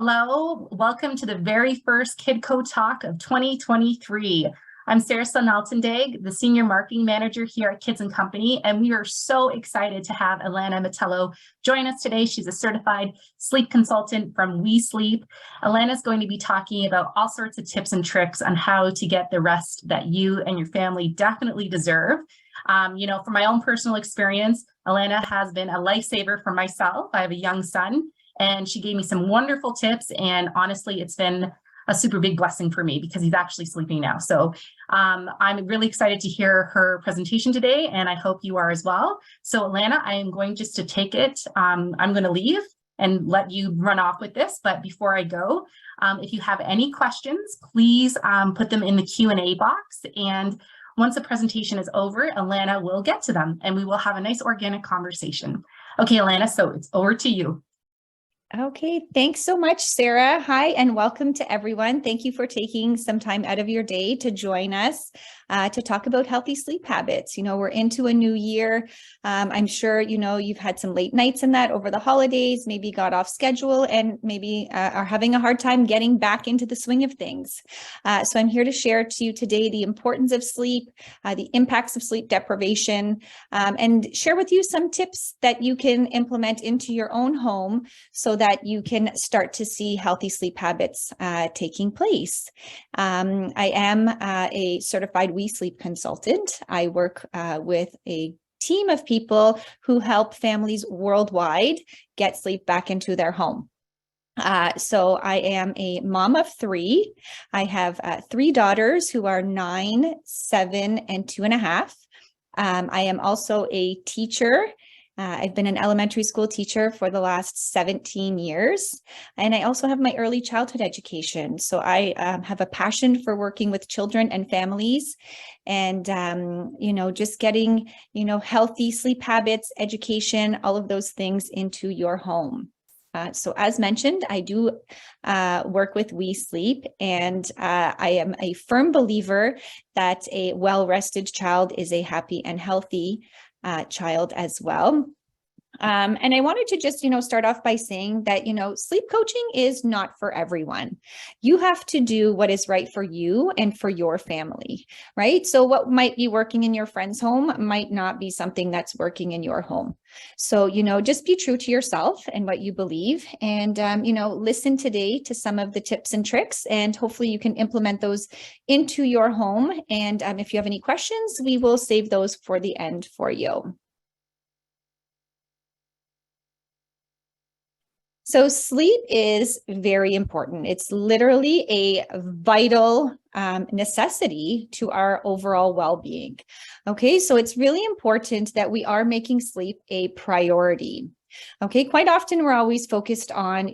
Hello, welcome to the very first KidCo Talk of 2023. I'm Sarah Sunaltendag, the Senior Marketing Manager here at Kids & Company, and we are so excited to have Alana Metello join us today. She's a certified sleep consultant from We Sleep. Alana is going to be talking about all sorts of tips and tricks on how to get the rest that you and your family definitely deserve. From my own personal experience, Alana has been a lifesaver for myself. I have a young son, and she gave me some wonderful tips. And honestly, it's been a super big blessing for me because he's actually sleeping now. So I'm really excited to hear her presentation today, and I hope you are as well. So Alana, I am going just to take it. I'm going to leave and let you run off with this. But before I go, if you have any questions, please put them in the Q&A box. And once the presentation is over, Alana will get to them and we will have a nice organic conversation. Okay, Alana, so it's over to you. Okay, thanks so much, Sarah. Hi, and welcome to everyone. Thank you for taking some time out of your day to join us to talk about healthy sleep habits. We're into a new year. I'm sure, you've had some late nights in that over the holidays, maybe got off schedule and maybe are having a hard time getting back into the swing of things. So I'm here to share to you today the importance of sleep, the impacts of sleep deprivation, and share with you some tips that you can implement into your own home so that you can start to see healthy sleep habits taking place. I am a certified We Sleep consultant. I work with a team of people who help families worldwide get sleep back into their home. So I am a mom of three. I have three daughters who are 9, 7, and 2.5. I am also a teacher. I've been an elementary school teacher for the last 17 years, and I also have my early childhood education. So I have a passion for working with children and families and, just getting, healthy sleep habits, education, all of those things into your home. So as mentioned, I do work with We Sleep, and I am a firm believer that a well-rested child is a happy and healthy child as well. And I wanted to just, start off by saying that, sleep coaching is not for everyone. You have to do what is right for you and for your family, right? So what might be working in your friend's home might not be something that's working in your home. So, just be true to yourself and what you believe and, listen today to some of the tips and tricks, and hopefully you can implement those into your home. And if you have any questions, we will save those for the end for you. So sleep is very important. It's literally a vital necessity to our overall well-being. Okay, so it's really important that we are making sleep a priority. Okay, quite often we're always focused on,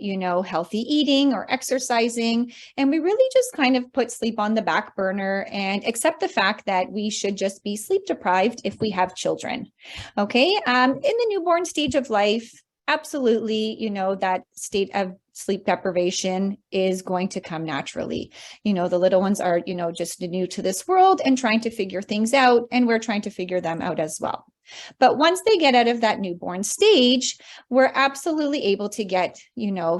healthy eating or exercising, and we really just kind of put sleep on the back burner and accept the fact that we should just be sleep deprived if we have children. Okay, in the newborn stage of life, absolutely, that state of sleep deprivation is going to come naturally. The little ones are, just new to this world and trying to figure things out, and we're trying to figure them out as well. But once they get out of that newborn stage, we're absolutely able to get,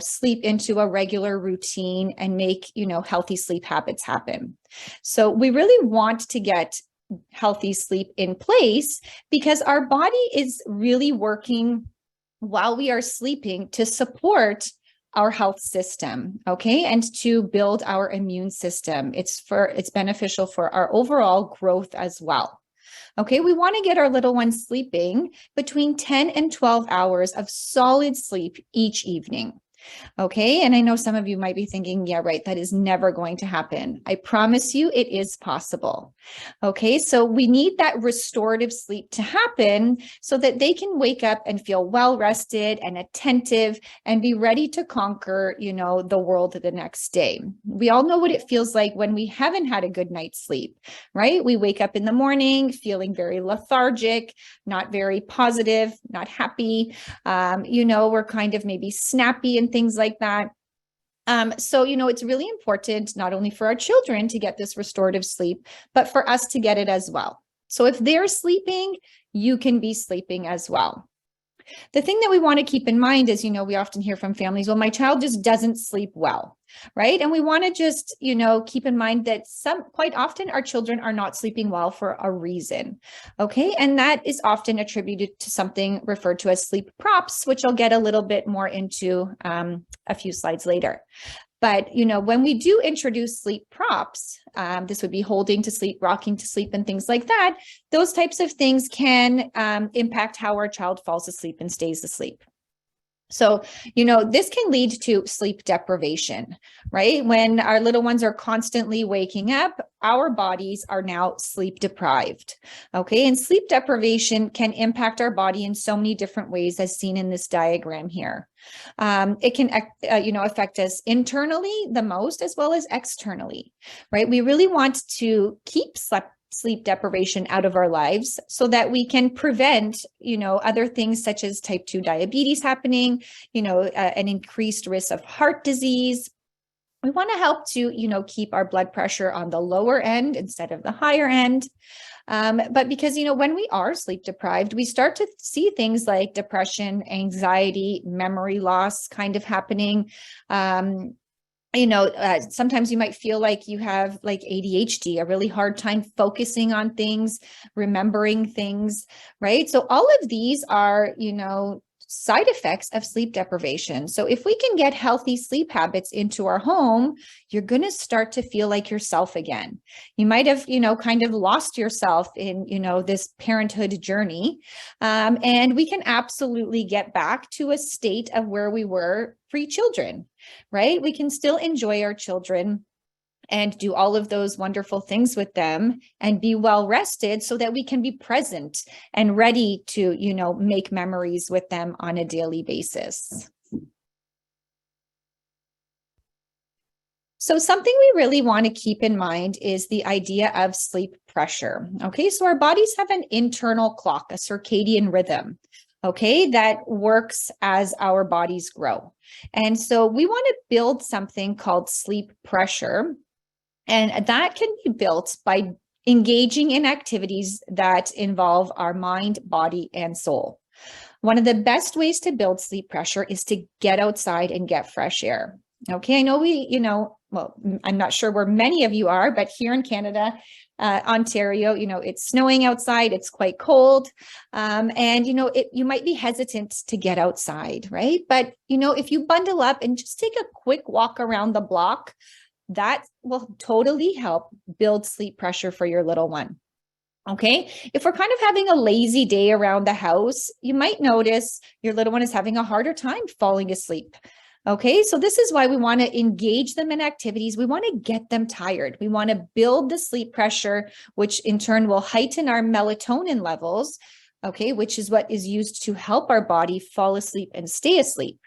sleep into a regular routine and make, healthy sleep habits happen. So we really want to get healthy sleep in place because our body is really working while we are sleeping to support our health system, okay, and to build our immune system. It's beneficial for our overall growth as well. Okay, we want to get our little ones sleeping between 10 and 12 hours of solid sleep each evening. Okay, and I know some of you might be thinking, yeah, right, that is never going to happen. I promise you it is possible. Okay, so we need that restorative sleep to happen so that they can wake up and feel well rested and attentive and be ready to conquer, the world the next day. We all know what it feels like when we haven't had a good night's sleep, right? We wake up in the morning feeling very lethargic, not very positive, not happy. We're kind of maybe snappy and things like that. So, it's really important not only for our children to get this restorative sleep, but for us to get it as well. So if they're sleeping, you can be sleeping as well. The thing that we want to keep in mind is, we often hear from families, well, my child just doesn't sleep well, right? And we want to just, keep in mind that quite often our children are not sleeping well for a reason, okay? And that is often attributed to something referred to as sleep props, which I'll get a little bit more into a few slides later. But, when we do introduce sleep props, this would be holding to sleep, rocking to sleep, and things like that, those types of things can impact how our child falls asleep and stays asleep. So, this can lead to sleep deprivation, right? When our little ones are constantly waking up, our bodies are now sleep deprived, okay? And sleep deprivation can impact our body in so many different ways, as seen in this diagram here. It can, affect us internally the most, as well as externally, right? We really want to keep sleep deprivation out of our lives so that we can prevent, other things such as type 2 diabetes happening, an increased risk of heart disease. We want to help to, keep our blood pressure on the lower end instead of the higher end. But because, when we are sleep deprived, we start to see things like depression, anxiety, memory loss kind of happening. Sometimes you might feel like you have like ADHD, a really hard time focusing on things, remembering things, right? So all of these are, side effects of sleep deprivation. So if we can get healthy sleep habits into our home, you're going to start to feel like yourself again. You might have, kind of lost yourself in, this parenthood journey. And we can absolutely get back to a state of where we were pre-children, right? We can still enjoy our children and do all of those wonderful things with them and be well rested so that we can be present and ready to, make memories with them on a daily basis. So something we really want to keep in mind is the idea of sleep pressure. Okay, so our bodies have an internal clock, a circadian rhythm, okay, that works as our bodies grow. And so we want to build something called sleep pressure. And that can be built by engaging in activities that involve our mind, body, and soul. One of the best ways to build sleep pressure is to get outside and get fresh air. Okay, I know well, I'm not sure where many of you are, but here in Canada, Ontario, it's snowing outside, it's quite cold. And, you might be hesitant to get outside, right? But, if you bundle up and just take a quick walk around the block, that will totally help build sleep pressure for your little one. Okay. If we're kind of having a lazy day around the house, you might notice your little one is having a harder time falling asleep. Okay. So this is why we want to engage them in activities. We want to get them tired. We want to build the sleep pressure, which in turn will heighten our melatonin levels. Okay. Which is what is used to help our body fall asleep and stay asleep.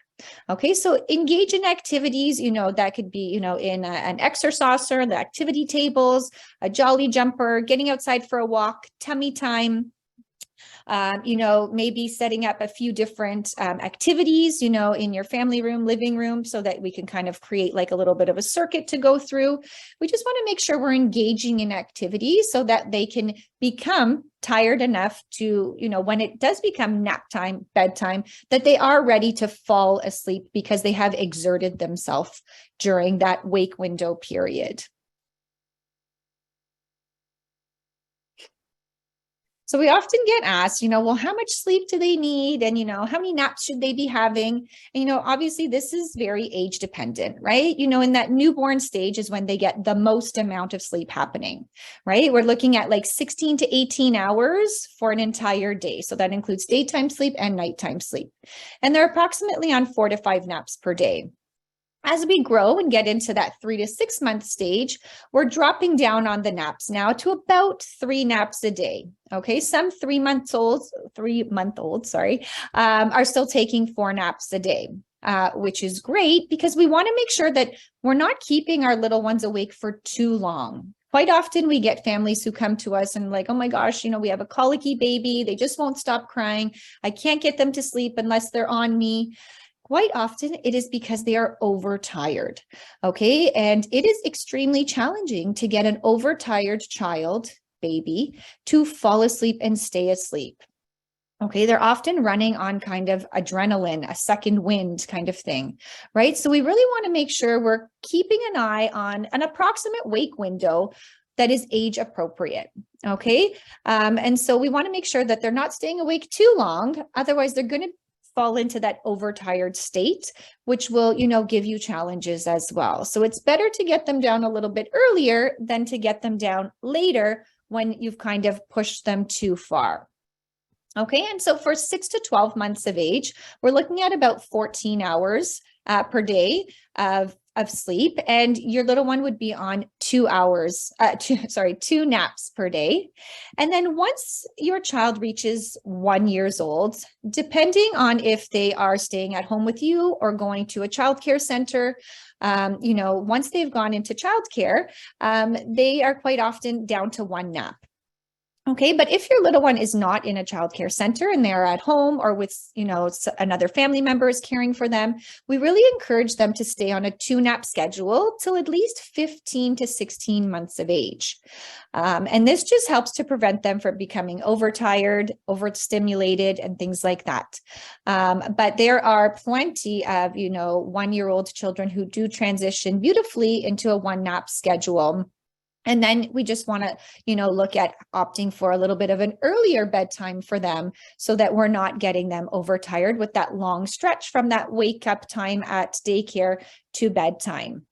Okay, so engage in activities, that could be, in an exerciser, the activity tables, a jolly jumper, getting outside for a walk, tummy time, maybe setting up a few different activities, in your family room, living room, so that we can kind of create like a little bit of a circuit to go through. We just want to make sure we're engaging in activities so that they can become tired enough to, when it does become nap time, bedtime, that they are ready to fall asleep because they have exerted themselves during that wake window period. So we often get asked, well, how much sleep do they need? And, how many naps should they be having? And, obviously this is very age dependent, right? In that newborn stage is when they get the most amount of sleep happening, right? We're looking at like 16 to 18 hours for an entire day. So that includes daytime sleep and nighttime sleep. And they're approximately on 4 to 5 naps per day. As we grow and get into that 3 to 6 month stage, we're dropping down on the naps now to about 3 naps a day. Okay, some 3-month-olds, are still taking 4 naps a day, which is great because we want to make sure that we're not keeping our little ones awake for too long. Quite often we get families who come to us and like, oh my gosh, we have a colicky baby. They just won't stop crying. I can't get them to sleep unless they're on me. Quite often it is because they are overtired, okay? And it is extremely challenging to get an overtired child, baby, to fall asleep and stay asleep. Okay, they're often running on kind of adrenaline, a second wind kind of thing, right? So we really want to make sure we're keeping an eye on an approximate wake window that is age appropriate. Okay. And so we want to make sure that they're not staying awake too long. Otherwise, they're going to fall into that overtired state, which will, give you challenges as well. So it's better to get them down a little bit earlier than to get them down later when you've kind of pushed them too far. Okay, and so for 6 to 12 months of age, we're looking at about 14 hours per day of sleep, and your little one would be on 2 hours, 2 naps per day. And then once your child reaches 1 year old, depending on if they are staying at home with you or going to a childcare center, once they've gone into childcare, they are quite often down to 1 nap. Okay, but if your little one is not in a childcare center and they're at home or with, another family member is caring for them, we really encourage them to stay on a 2 nap schedule till at least 15 to 16 months of age. And this just helps to prevent them from becoming overtired, overstimulated, and things like that. But there are plenty of, 1-year-old children who do transition beautifully into a 1 nap schedule. And then we just want to, look at opting for a little bit of an earlier bedtime for them so that we're not getting them overtired with that long stretch from that wake up time at daycare to bedtime.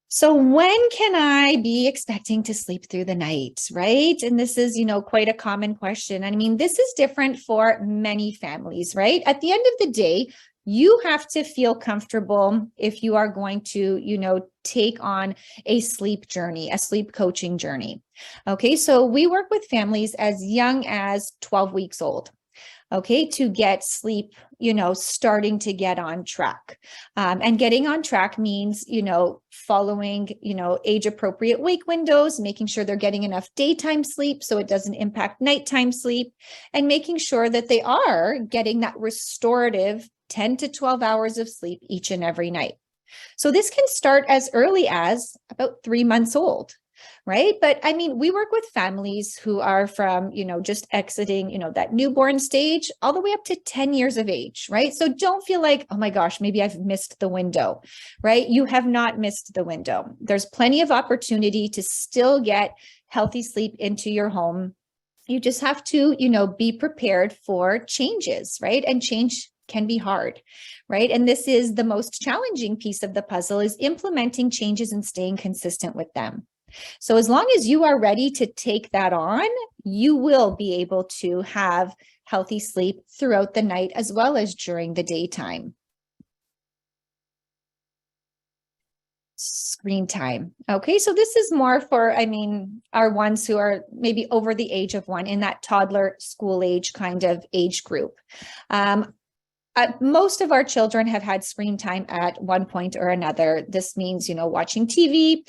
So when can I be expecting to sleep through the night, right? And this is, quite a common question. I mean, this is different for many families, right? At the end of the day, you have to feel comfortable if you are going to, take on a sleep journey, a sleep coaching journey. Okay, so we work with families as young as 12 weeks old. Okay, to get sleep, starting to get on track. And getting on track means, following, age appropriate wake windows, making sure they're getting enough daytime sleep so it doesn't impact nighttime sleep, and making sure that they are getting that restorative 10 to 12 hours of sleep each and every night. So this can start as early as about 3 months old, right? But I mean, we work with families who are from, just exiting, that newborn stage all the way up to 10 years of age, right? So don't feel like, oh my gosh, maybe I've missed the window, right? You have not missed the window. There's plenty of opportunity to still get healthy sleep into your home. You just have to, be prepared for changes, right? And change can be hard, right? And this is the most challenging piece of the puzzle, is implementing changes and staying consistent with them. So as long as you are ready to take that on, you will be able to have healthy sleep throughout the night as well as during the daytime. Screen time. Okay, so this is more for, our ones who are maybe over the age of 1, in that toddler school age kind of age group. Most of our children have had screen time at one point or another. This means, watching TV,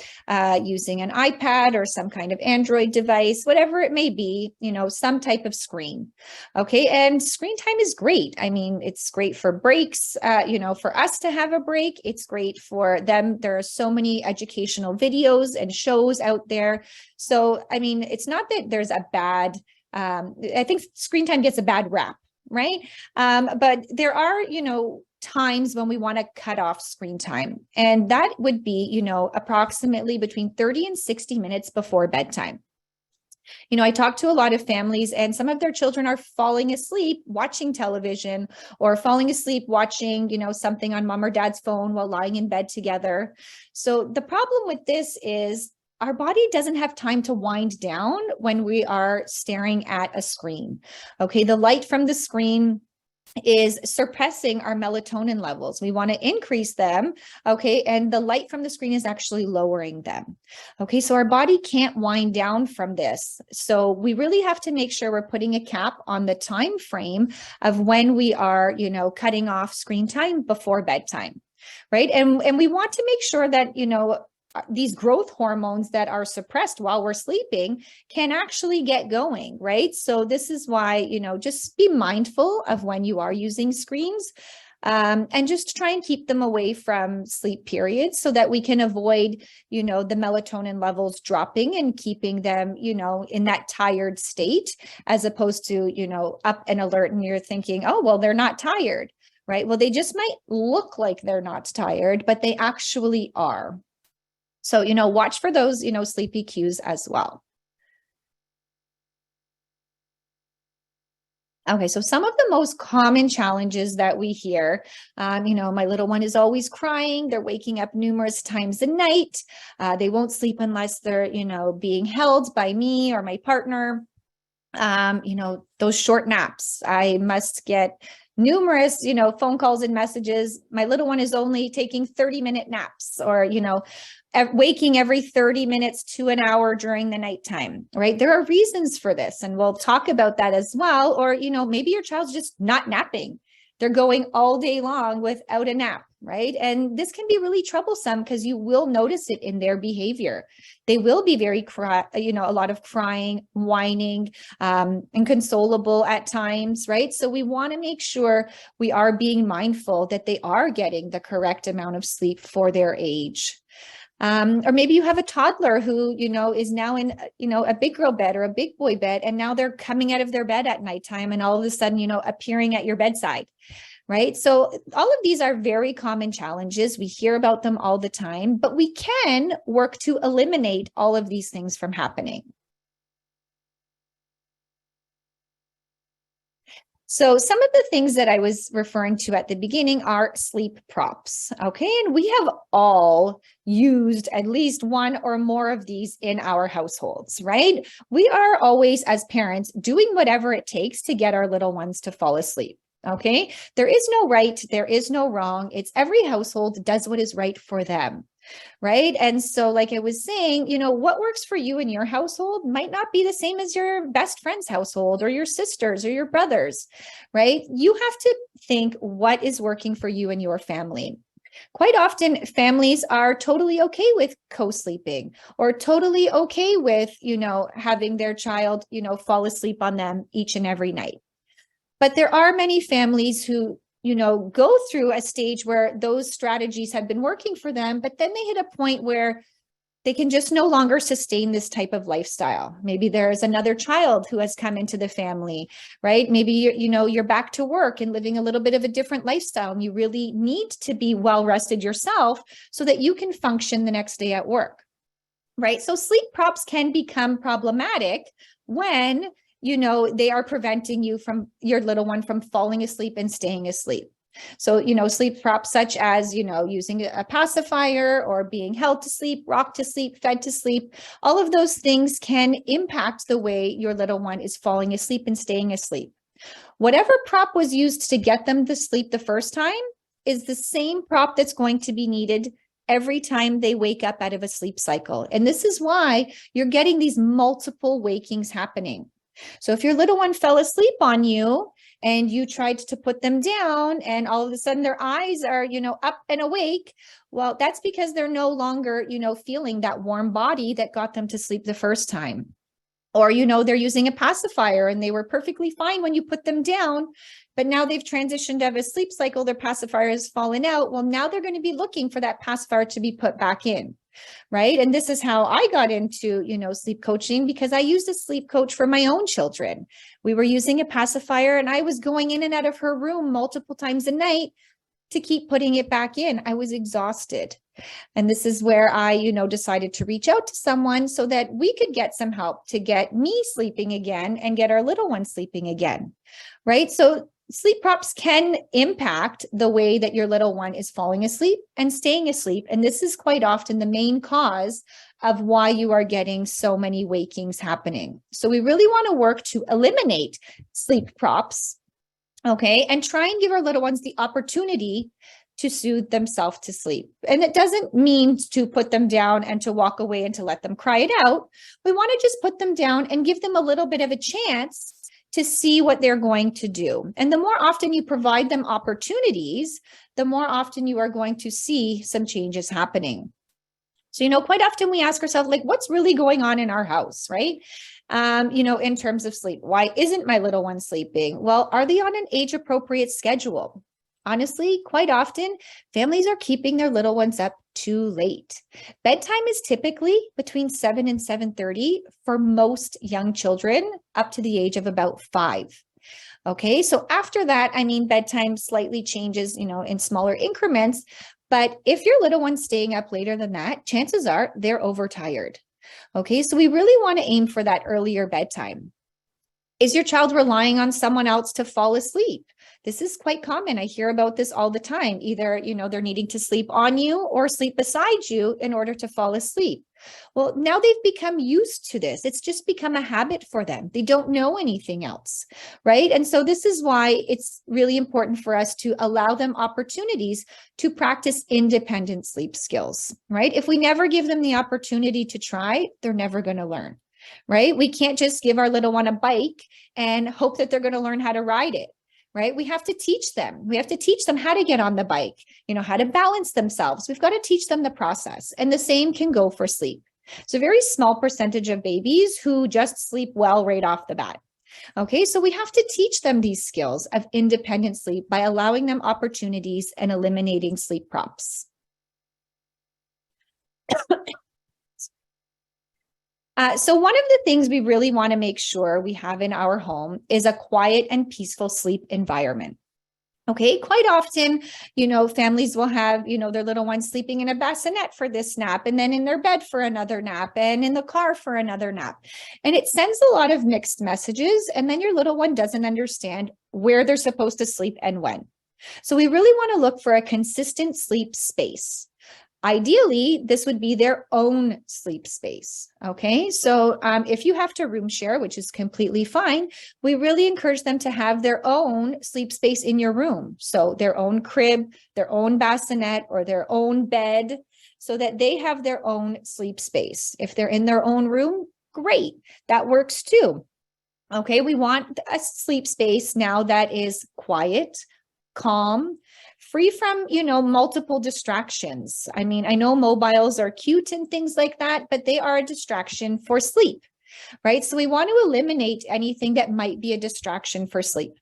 using an iPad or some kind of Android device, whatever it may be, some type of screen. Okay. And screen time is great. I mean, it's great for breaks, for us to have a break. It's great for them. There are so many educational videos and shows out there. So, it's not that there's a bad, I think screen time gets a bad rap. Right. But there are, times when we want to cut off screen time. And that would be, approximately between 30 and 60 minutes before bedtime. I talk to a lot of families, and some of their children are falling asleep watching television, or falling asleep watching, something on mom or dad's phone while lying in bed together. So the problem with this is our body doesn't have time to wind down when we are staring at a screen. Okay, the light from the screen is suppressing our melatonin levels. We want to increase them, okay, and the light from the screen is actually lowering them. Okay, so our body can't wind down from this. So we really have to make sure we're putting a cap on the time frame of when we are, cutting off screen time before bedtime, right? And we want to make sure that, these growth hormones that are suppressed while we're sleeping can actually get going, right? So this is why, just be mindful of when you are using screens. and just try and keep them away from sleep periods so that we can avoid, the melatonin levels dropping and keeping them, in that tired state, as opposed to, up and alert and you're thinking, oh, well, they're not tired, right? Well, they just might look like they're not tired, but they actually are. So, watch for those, sleepy cues as well. Okay, so some of the most common challenges that we hear, my little one is always crying. They're waking up numerous times a night. They won't sleep unless they're, being held by me or my partner. Those short naps. I must get numerous, phone calls and messages. My little one is only taking 30-minute naps, or, waking every 30 minutes to an hour during the nighttime, right? There are reasons for this, and we'll talk about that as well. Or, maybe your child's just not napping. They're going all day long without a nap, right? And this can be really troublesome because you will notice it in their behavior. They will be very, a lot of crying, whining, inconsolable at times, right? So we want to make sure we are being mindful that they are getting the correct amount of sleep for their age. Or maybe you have a toddler who, is now in, a big girl bed or a big boy bed, and now they're coming out of their bed at nighttime and all of a sudden, appearing at your bedside, right? So all of these are very common challenges. We hear about them all the time, but we can work to eliminate all of these things from happening. So some of the things that I was referring to at the beginning are sleep props, okay? And we have all used at least one or more of these in our households, right? We are always, as parents, doing whatever it takes to get our little ones to fall asleep, okay? There is no right, there is no wrong. It's every household does what is right for them. Right. And so, like I was saying, what works for you in your household might not be the same as your best friend's household or your sisters or your brothers, right? You have to think what is working for you and your family. Quite often, families are totally okay with co-sleeping or totally okay with, having their child, fall asleep on them each and every night. But there are many families who go through a stage where those strategies have been working for them, but then they hit a point where they can just no longer sustain this type of lifestyle. Maybe there's another child who has come into the family, right? Maybe you're back to work and living a little bit of a different lifestyle, and you really need to be well rested yourself so that you can function the next day at work, right? So sleep props can become problematic when they are preventing you from your little one from falling asleep and staying asleep. So, sleep props such as, using a pacifier or being held to sleep, rocked to sleep, fed to sleep, all of those things can impact the way your little one is falling asleep and staying asleep. Whatever prop was used to get them to sleep the first time is the same prop that's going to be needed every time they wake up out of a sleep cycle. And this is why you're getting these multiple wakings happening. So if your little one fell asleep on you and you tried to put them down and all of a sudden their eyes are, up and awake, well, that's because they're no longer, feeling that warm body that got them to sleep the first time. Or, they're using a pacifier and they were perfectly fine when you put them down, but now they've transitioned out of a sleep cycle, their pacifier has fallen out. Well, now they're going to be looking for that pacifier to be put back in. Right. And this is how I got into, sleep coaching, because I used a sleep coach for my own children. We were using a pacifier and I was going in and out of her room multiple times a night to keep putting it back in. I was exhausted. And this is where I, decided to reach out to someone so that we could get some help to get me sleeping again and get our little one sleeping again. Right. So sleep props can impact the way that your little one is falling asleep and staying asleep. And this is quite often the main cause of why you are getting so many wakings happening. So we really want to work to eliminate sleep props, okay, and try and give our little ones the opportunity to soothe themselves to sleep. And it doesn't mean to put them down and to walk away and to let them cry it out. We want to just put them down and give them a little bit of a chance to see what they're going to do. And the more often you provide them opportunities, the more often you are going to see some changes happening. So, quite often we ask ourselves, like, what's really going on in our house, right? In terms of sleep, why isn't my little one sleeping? Well, are they on an age appropriate schedule? honestly, quite often, families are keeping their little ones up too late. Bedtime is typically between 7 and 7:30 for most young children up to the age of about 5. Okay, so after that, I mean, bedtime slightly changes, in smaller increments. But if your little one's staying up later than that, chances are they're overtired. Okay, so we really want to aim for that earlier bedtime. Is your child relying on someone else to fall asleep? This is quite common. I hear about this all the time. Either, they're needing to sleep on you or sleep beside you in order to fall asleep. Well, now they've become used to this. It's just become a habit for them. They don't know anything else, right? And so this is why it's really important for us to allow them opportunities to practice independent sleep skills, right? If we never give them the opportunity to try, they're never going to learn, right? We can't just give our little one a bike and hope that they're going to learn how to ride it. Right? We have to teach them. We have to teach them how to get on the bike, how to balance themselves. We've got to teach them the process. And the same can go for sleep. It's a very small percentage of babies who just sleep well right off the bat. Okay, so we have to teach them these skills of independent sleep by allowing them opportunities and eliminating sleep props. So one of the things we really want to make sure we have in our home is a quiet and peaceful sleep environment. Okay, quite often, families will have, their little ones sleeping in a bassinet for this nap, and then in their bed for another nap, and in the car for another nap. And it sends a lot of mixed messages, and then your little one doesn't understand where they're supposed to sleep and when. So we really want to look for a consistent sleep space. Ideally, this would be their own sleep space. Okay, so if you have to room share, which is completely fine, we really encourage them to have their own sleep space in your room. So their own crib, their own bassinet, or their own bed, so that they have their own sleep space. If they're in their own room, great, that works too. Okay, we want a sleep space now that is quiet, calm, free from, multiple distractions. I mean, I know mobiles are cute and things like that, but they are a distraction for sleep, right? So we want to eliminate anything that might be a distraction for sleep.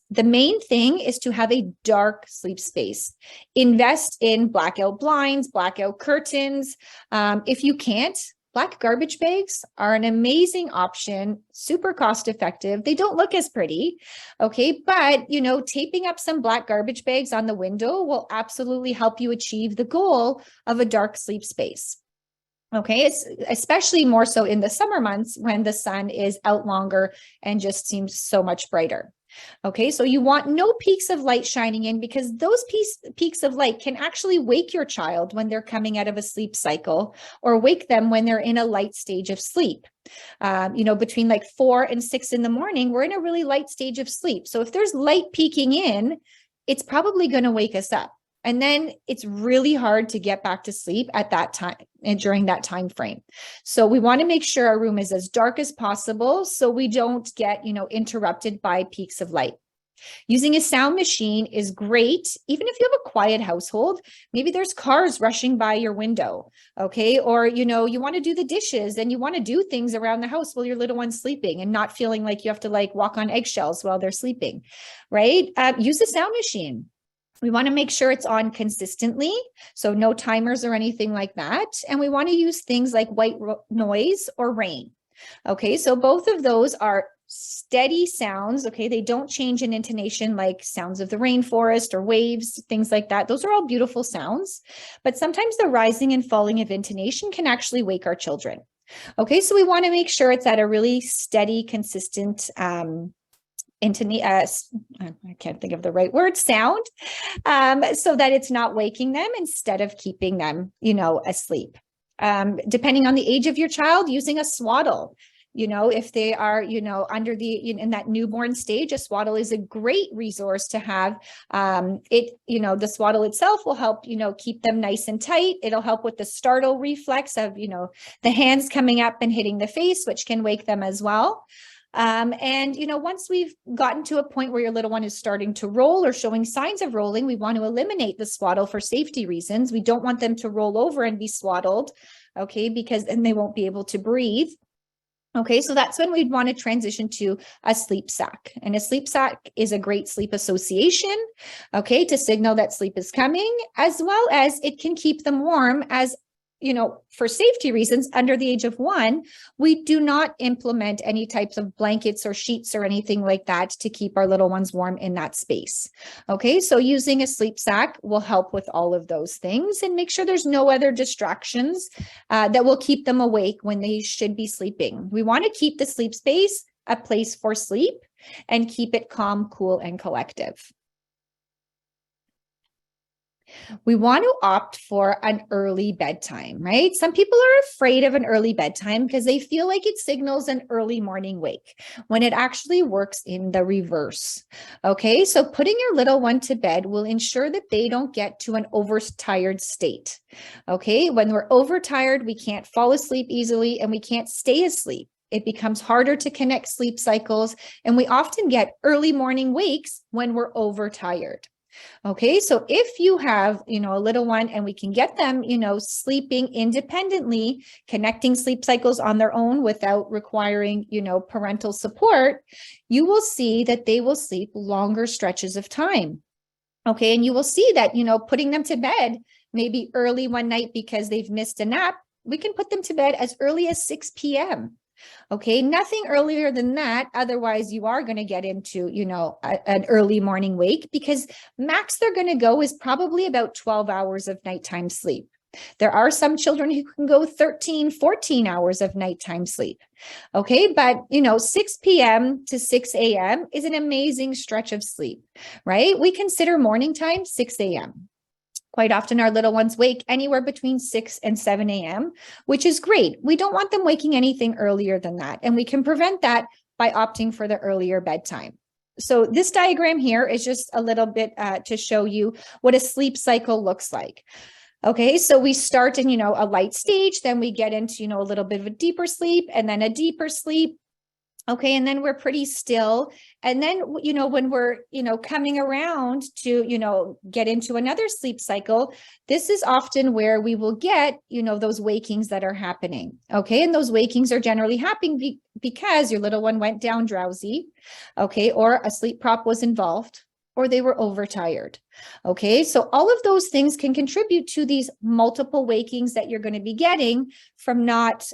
The main thing is to have a dark sleep space. Invest in blackout blinds, blackout curtains. If you can't, black garbage bags are an amazing option, super cost effective. They don't look as pretty, okay? But, taping up some black garbage bags on the window will absolutely help you achieve the goal of a dark sleep space. Okay, it's especially more so in the summer months when the sun is out longer and just seems so much brighter. Okay, so you want no peaks of light shining in, because those peaks of light can actually wake your child when they're coming out of a sleep cycle, or wake them when they're in a light stage of sleep. Between like 4 and 6 in the morning, we're in a really light stage of sleep. So if there's light peeking in, it's probably going to wake us up. And then it's really hard to get back to sleep at that time and during that time frame. So we want to make sure our room is as dark as possible so we don't get, interrupted by peaks of light. Using a sound machine is great, even if you have a quiet household. Maybe there's cars rushing by your window, okay? Or, you want to do the dishes and you want to do things around the house while your little one's sleeping and not feeling like you have to walk on eggshells while they're sleeping, right? Use a sound machine. We want to make sure it's on consistently, so no timers or anything like that. And we want to use things like white noise or rain. Okay, so both of those are steady sounds. Okay, they don't change in intonation like sounds of the rainforest or waves, things like that. Those are all beautiful sounds, but sometimes the rising and falling of intonation can actually wake our children. Okay, so we want to make sure it's at a really steady, consistent I can't think of the right word, sound, so that it's not waking them instead of keeping them, asleep. Depending on the age of your child, using a swaddle. If they are, under in that newborn stage, a swaddle is a great resource to have. The swaddle itself will help, keep them nice and tight. It'll help with the startle reflex of, the hands coming up and hitting the face, which can wake them as well. Once we've gotten to a point where your little one is starting to roll or showing signs of rolling, we want to eliminate the swaddle for safety reasons. We don't want them to roll over and be swaddled, okay, because then they won't be able to breathe. Okay, so that's when we'd want to transition to a sleep sack. And a sleep sack is a great sleep association, okay, to signal that sleep is coming, as well as it can keep them warm as, for safety reasons, under the age of 1, we do not implement any types of blankets or sheets or anything like that to keep our little ones warm in that space. Okay, so using a sleep sack will help with all of those things and make sure there's no other distractions that will keep them awake when they should be sleeping. We want to keep the sleep space a place for sleep and keep it calm, cool, and collective. We want to opt for an early bedtime, right? Some people are afraid of an early bedtime because they feel like it signals an early morning wake when it actually works in the reverse. Okay, so putting your little one to bed will ensure that they don't get to an overtired state. Okay, when we're overtired, we can't fall asleep easily and we can't stay asleep. It becomes harder to connect sleep cycles, and we often get early morning wakes when we're overtired. Okay, so if you have, a little one and we can get them, sleeping independently, connecting sleep cycles on their own without requiring, parental support, you will see that they will sleep longer stretches of time. Okay, and you will see that, putting them to bed maybe early one night because they've missed a nap, we can put them to bed as early as 6 p.m. Okay, nothing earlier than that. Otherwise, you are going to get into, an early morning wake, because max they're going to go is probably about 12 hours of nighttime sleep. There are some children who can go 13, 14 hours of nighttime sleep. Okay, but 6 p.m. to 6 a.m. is an amazing stretch of sleep, right? We consider morning time 6 a.m. Quite often our little ones wake anywhere between 6 and 7 a.m., which is great. We don't want them waking anything earlier than that. And we can prevent that by opting for the earlier bedtime. So this diagram here is just a little bit to show you what a sleep cycle looks like. Okay, so we start in, a light stage, then we get into, a little bit of a deeper sleep and then a deeper sleep. Okay, and then we're pretty still. And then, when we're, coming around to, get into another sleep cycle, this is often where we will get, those wakings that are happening. Okay, and those wakings are generally happening because your little one went down drowsy, okay, or a sleep prop was involved, or they were overtired. Okay, so all of those things can contribute to these multiple wakings that you're going to be getting from not,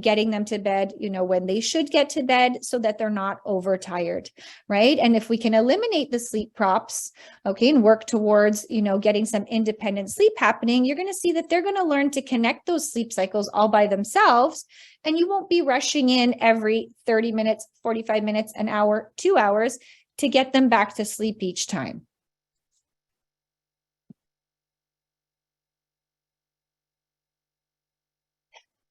getting them to bed, when they should get to bed, so that they're not overtired, right? And if we can eliminate the sleep props, okay, and work towards, getting some independent sleep happening, you're going to see that they're going to learn to connect those sleep cycles all by themselves, and you won't be rushing in every 30 minutes, 45 minutes, an hour, 2 hours to get them back to sleep each time.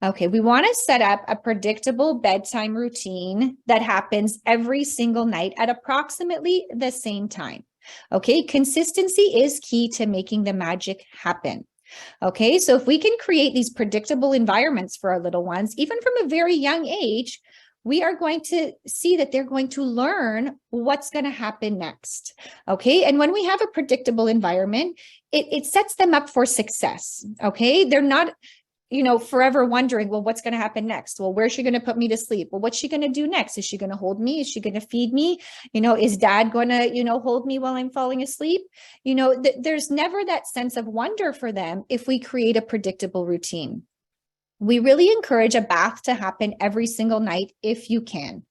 Okay, we want to set up a predictable bedtime routine that happens every single night at approximately the same time. Okay, consistency is key to making the magic happen. Okay, so if we can create these predictable environments for our little ones, even from a very young age, we are going to see that they're going to learn what's going to happen next. Okay, and when we have a predictable environment, it sets them up for success. Okay, they're not, forever wondering, well, what's going to happen next? Well, where's she going to put me to sleep? Well, what's she going to do next? Is she going to hold me? Is she going to feed me? Is dad going to, hold me while I'm falling asleep? There's never that sense of wonder for them if we create a predictable routine. We really encourage a bath to happen every single night if you can.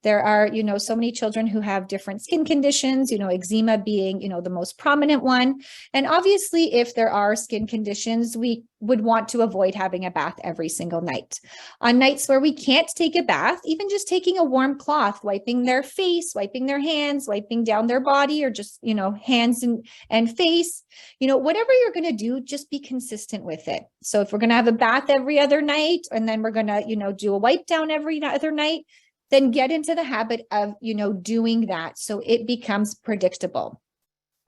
There are, so many children who have different skin conditions, eczema being, the most prominent one. And obviously, if there are skin conditions, we would want to avoid having a bath every single night. On nights where we can't take a bath, even just taking a warm cloth, wiping their face, wiping their hands, wiping down their body, or just, hands and face, whatever you're going to do, just be consistent with it. So if we're going to have a bath every other night, and then we're going to, do a wipe down every other night, then get into the habit of, doing that so it becomes predictable.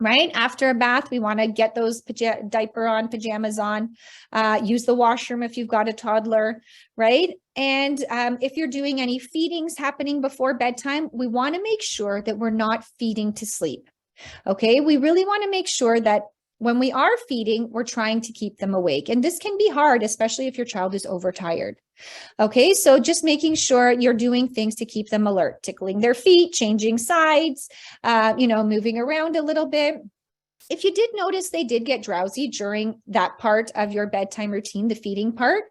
Right after a bath, we want to get those diaper on, pajamas on, use the washroom if you've got a toddler, right? And if you're doing any feedings happening before bedtime, we want to make sure that we're not feeding to sleep. Okay, we really want to make sure that when we are feeding, we're trying to keep them awake. And this can be hard, especially if your child is overtired. Okay, so just making sure you're doing things to keep them alert, tickling their feet, changing sides, moving around a little bit. If you did notice they did get drowsy during that part of your bedtime routine, the feeding part,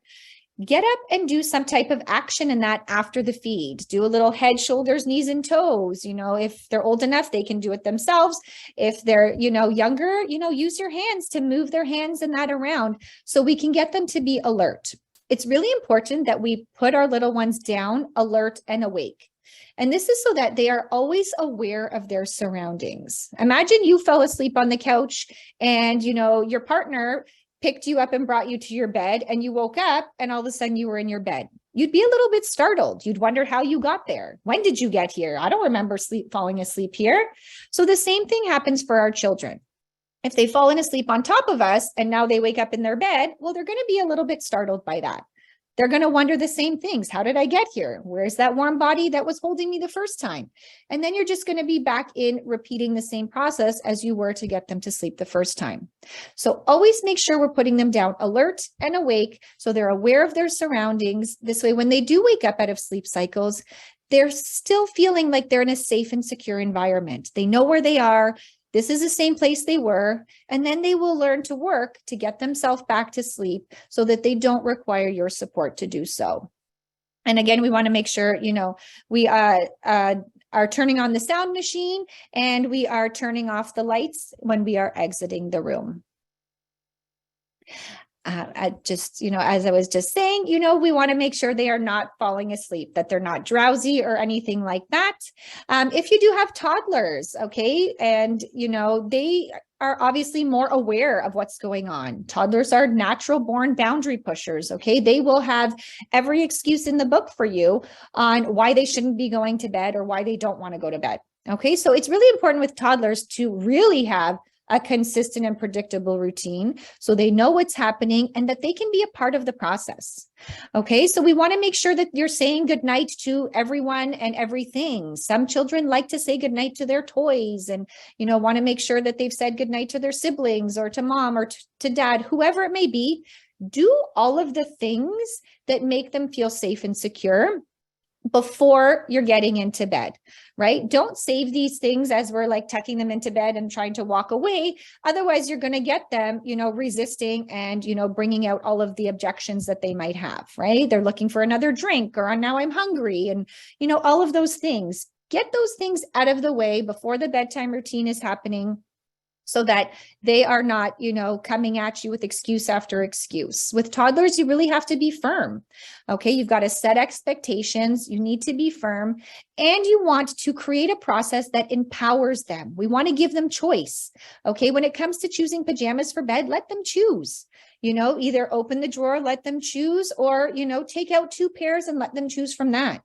get up and do some type of action in that after the feed. Do a little head, shoulders, knees, and toes. If they're old enough, they can do it themselves. If they're, younger, use your hands to move their hands and that around so we can get them to be alert. It's really important that we put our little ones down, alert and awake. And this is so that they are always aware of their surroundings. Imagine you fell asleep on the couch and, your partner picked you up and brought you to your bed and you woke up and all of a sudden you were in your bed. You'd be a little bit startled. You'd wonder how you got there. When did you get here? I don't remember falling asleep here. So the same thing happens for our children. If they've fallen asleep on top of us and now they wake up in their bed, well, they're going to be a little bit startled by that. They're going to wonder the same things. How did I get here? Where's that warm body that was holding me the first time? And then you're just going to be back in repeating the same process as you were to get them to sleep the first time. So always make sure we're putting them down alert and awake so they're aware of their surroundings. This way, when they do wake up out of sleep cycles, they're still feeling like they're in a safe and secure environment. They know where they are. This is the same place they were, and then they will learn to work to get themselves back to sleep so that they don't require your support to do so. And again, we want to make sure, we are turning on the sound machine and we are turning off the lights when we are exiting the room. As I was just saying, we want to make sure they are not falling asleep, that they're not drowsy or anything like that. If you do have toddlers, okay, and, they are obviously more aware of what's going on. Toddlers are natural born boundary pushers, okay? They will have every excuse in the book for you on why they shouldn't be going to bed or why they don't want to go to bed, okay? So it's really important with toddlers to really have a consistent and predictable routine so they know what's happening and that they can be a part of the process. Okay, so we want to make sure that you're saying goodnight to everyone and everything. Some children like to say goodnight to their toys and, want to make sure that they've said goodnight to their siblings or to mom or to dad, whoever it may be. Do all of the things that make them feel safe and secure before you're getting into bed, right? Don't save these things as we're like tucking them into bed and trying to walk away. Otherwise, you're going to get them, resisting and, bringing out all of the objections that they might have, right? They're looking for another drink or now I'm hungry and, all of those things. Get those things out of the way before the bedtime routine is happening, so that they are not, coming at you with excuse after excuse. With toddlers, you really have to be firm. Okay, you've got to set expectations. You need to be firm, and you want to create a process that empowers them. We want to give them choice. Okay, when it comes to choosing pajamas for bed, let them choose. Either open the drawer, let them choose, or, take out 2 pairs and let them choose from that.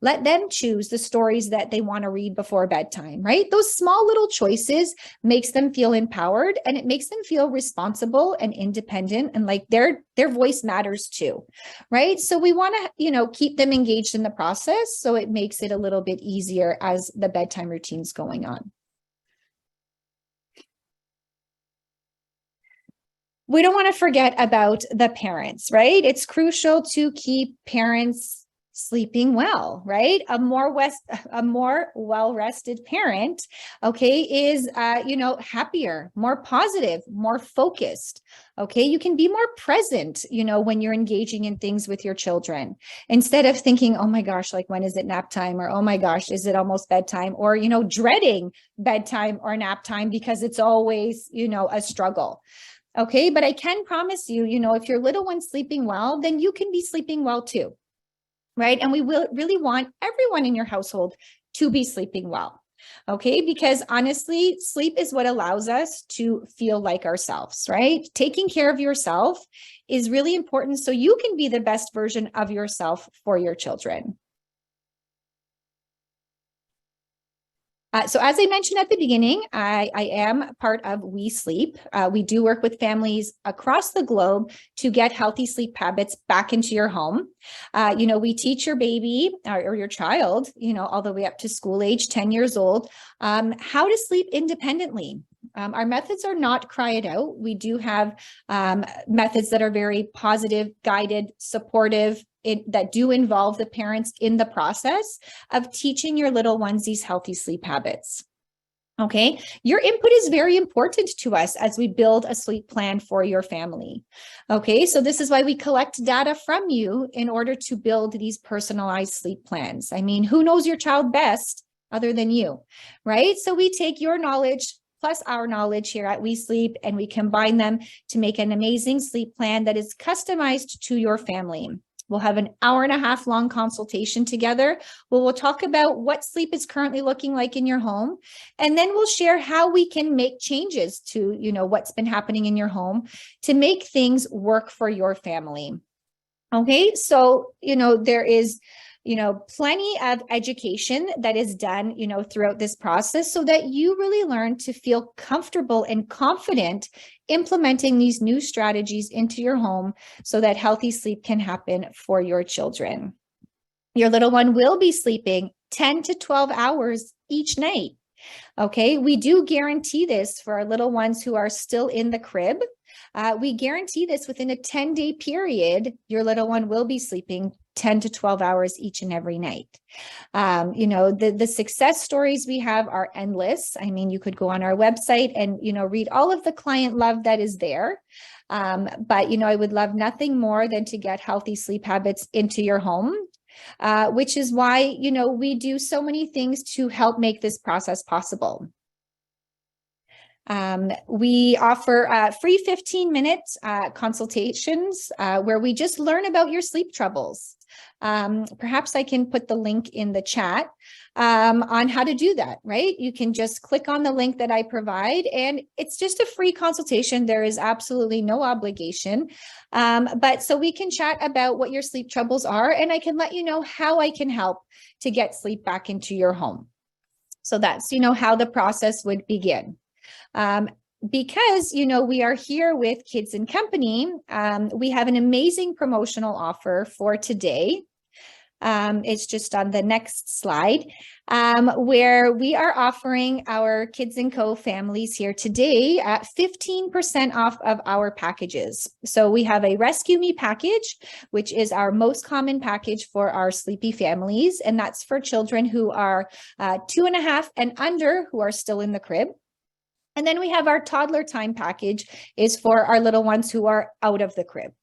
Let them choose the stories that they want to read before bedtime, right? Those small little choices makes them feel empowered, and it makes them feel responsible and independent, and like their voice matters too, right? So we want to, keep them engaged in the process, so it makes it a little bit easier as the bedtime routine's going on. We don't want to forget about the parents, right? It's crucial to keep parents sleeping well, right? A more well-rested parent, okay, is, happier, more positive, more focused. Okay, you can be more present, when you're engaging in things with your children, instead of thinking, oh my gosh, like when is it nap time? Or, oh my gosh, is it almost bedtime? Or, dreading bedtime or nap time because it's always, a struggle. Okay, but I can promise you, if your little one's sleeping well, then you can be sleeping well too. Right? And we will really want everyone in your household to be sleeping well. Okay? Because honestly, sleep is what allows us to feel like ourselves, right? Taking care of yourself is really important so you can be the best version of yourself for your children. So as I mentioned at the beginning, I am part of We Sleep. We do work with families across the globe to get healthy sleep habits back into your home. We teach your baby or your child, all the way up to school age, 10 years old, how to sleep independently. Our methods are not cry it out. We do have methods that are very positive, guided, supportive, that do involve the parents in the process of teaching your little ones these healthy sleep habits. Okay, your input is very important to us as we build a sleep plan for your family. Okay, so this is why we collect data from you in order to build these personalized sleep plans. I mean, who knows your child best other than you, right? So we take your knowledge plus our knowledge here at We Sleep, and we combine them to make an amazing sleep plan that is customized to your family. We'll have an 1.5 hour long consultation together where we'll talk about what sleep is currently looking like in your home. And then we'll share how we can make changes to, what's been happening in your home to make things work for your family. Okay, so, there is plenty of education that is done, throughout this process so that you really learn to feel comfortable and confident implementing these new strategies into your home so that healthy sleep can happen for your children. Your little one will be sleeping 10 to 12 hours each night. Okay, we do guarantee this for our little ones who are still in the crib. We guarantee this within a 10-day period, your little one will be sleeping 10 to 12 hours each and every night. The success stories we have are endless. I mean, you could go on our website and, read all of the client love that is there. But, I would love nothing more than to get healthy sleep habits into your home. Which is why, we do so many things to help make this process possible. We offer free 15-minute consultations where we just learn about your sleep troubles. Perhaps I can put the link in the chat on how to do that, right? You can just click on the link that I provide, and it's just a free consultation. There is absolutely no obligation. But so we can chat about what your sleep troubles are, and I can let you know how I can help to get sleep back into your home. So that's, how the process would begin. Because, we are here with Kids and Company, we have an amazing promotional offer for today. It's just on the next slide, where we are offering our Kids and Co families here today at 15% off of our packages. So we have a Rescue Me package, which is our most common package for our sleepy families. And that's for children who are 2.5 and under who are still in the crib. And then we have our toddler time package is for our little ones who are out of the crib.